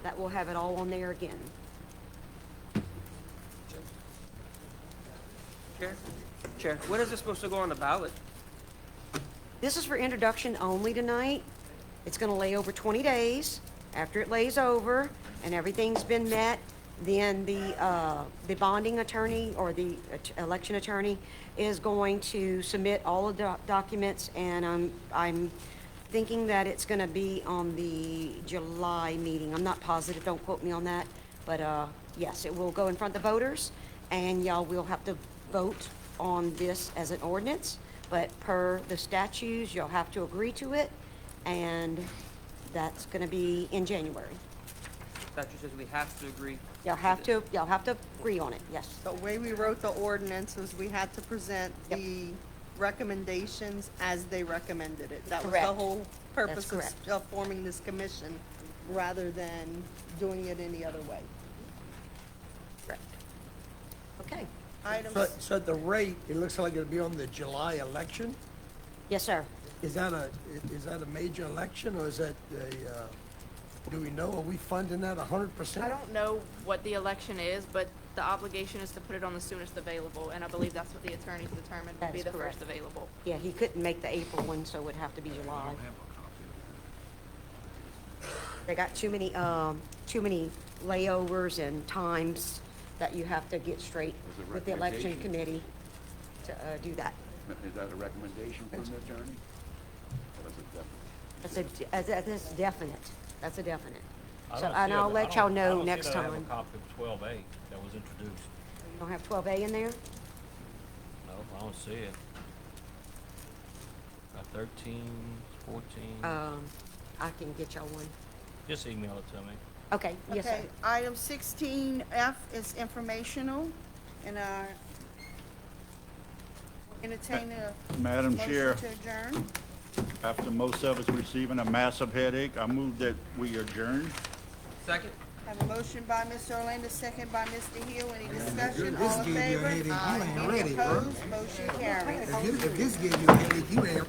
Speaker 3: that will have it all on there again.
Speaker 14: Chair, when is this supposed to go on the ballot?
Speaker 3: This is for introduction only tonight. It's gonna lay over 20 days. After it lays over and everything's been met, then the bonding attorney or the election attorney is going to submit all of the documents, and I'm thinking that it's gonna be on the July meeting. I'm not positive, don't quote me on that, but yes, it will go in front of the voters, and y'all will have to vote on this as an ordinance, but per the statutes, you'll have to agree to it, and that's gonna be in January.
Speaker 14: Statute says we have to agree.
Speaker 3: Y'all have to agree on it, yes.
Speaker 11: The way we wrote the ordinance was we had to present
Speaker 3: Yep.
Speaker 11: the recommendations as they recommended it. That was
Speaker 3: Correct.
Speaker 11: the whole purpose
Speaker 3: correct.
Speaker 11: of forming this commission, rather than doing it any other way.
Speaker 3: Correct. Okay,
Speaker 13: So at the rate, it looks like it'll be on the July election.
Speaker 3: yes, sir.
Speaker 13: Is that a major election, or is that do we know, are we funding that 100%?
Speaker 12: I don't know what the election is, but the obligation is to put it on the soonest available, and I believe that's what the attorneys determined would
Speaker 3: That
Speaker 12: be
Speaker 3: is
Speaker 12: the
Speaker 3: correct.
Speaker 12: first available.
Speaker 3: Yeah, he couldn't make the April one, so it would have to be July. They got too many layovers and times that you have to get straight
Speaker 9: Is it
Speaker 3: with the election
Speaker 9: recommendation?
Speaker 3: committee to do that.
Speaker 9: Is that a recommendation from the attorney? Or is it definite?
Speaker 3: That's definite. That's a definite.
Speaker 4: I
Speaker 3: So,
Speaker 4: don't
Speaker 3: and
Speaker 4: see
Speaker 3: I'll
Speaker 4: it-
Speaker 3: let
Speaker 4: I
Speaker 3: y'all
Speaker 4: don't-
Speaker 3: know
Speaker 4: I don't
Speaker 3: next
Speaker 4: see that I have
Speaker 3: time.
Speaker 4: a copy of 12A that was introduced.
Speaker 3: You don't have 12A in there?
Speaker 4: No, I don't see it. Got 13, 14.
Speaker 3: I can get y'all one.
Speaker 4: Just email it to me.
Speaker 3: Okay, yes, sir.
Speaker 1: Okay, item 16F is informational, and entertain a
Speaker 15: Madam Chair,
Speaker 1: motion to adjourn.
Speaker 15: after most of us receiving a massive headache, I move that we adjourn.
Speaker 14: Second?
Speaker 1: Have a motion by Mr. Orlando, second by Mr. Hill. Any discussion?
Speaker 13: This
Speaker 1: All in
Speaker 13: gave you a
Speaker 1: favor?
Speaker 13: headache, you ain't
Speaker 1: Any
Speaker 13: ready, bro.
Speaker 1: opposed? Motion carries.
Speaker 13: If this gave you a headache, you ain't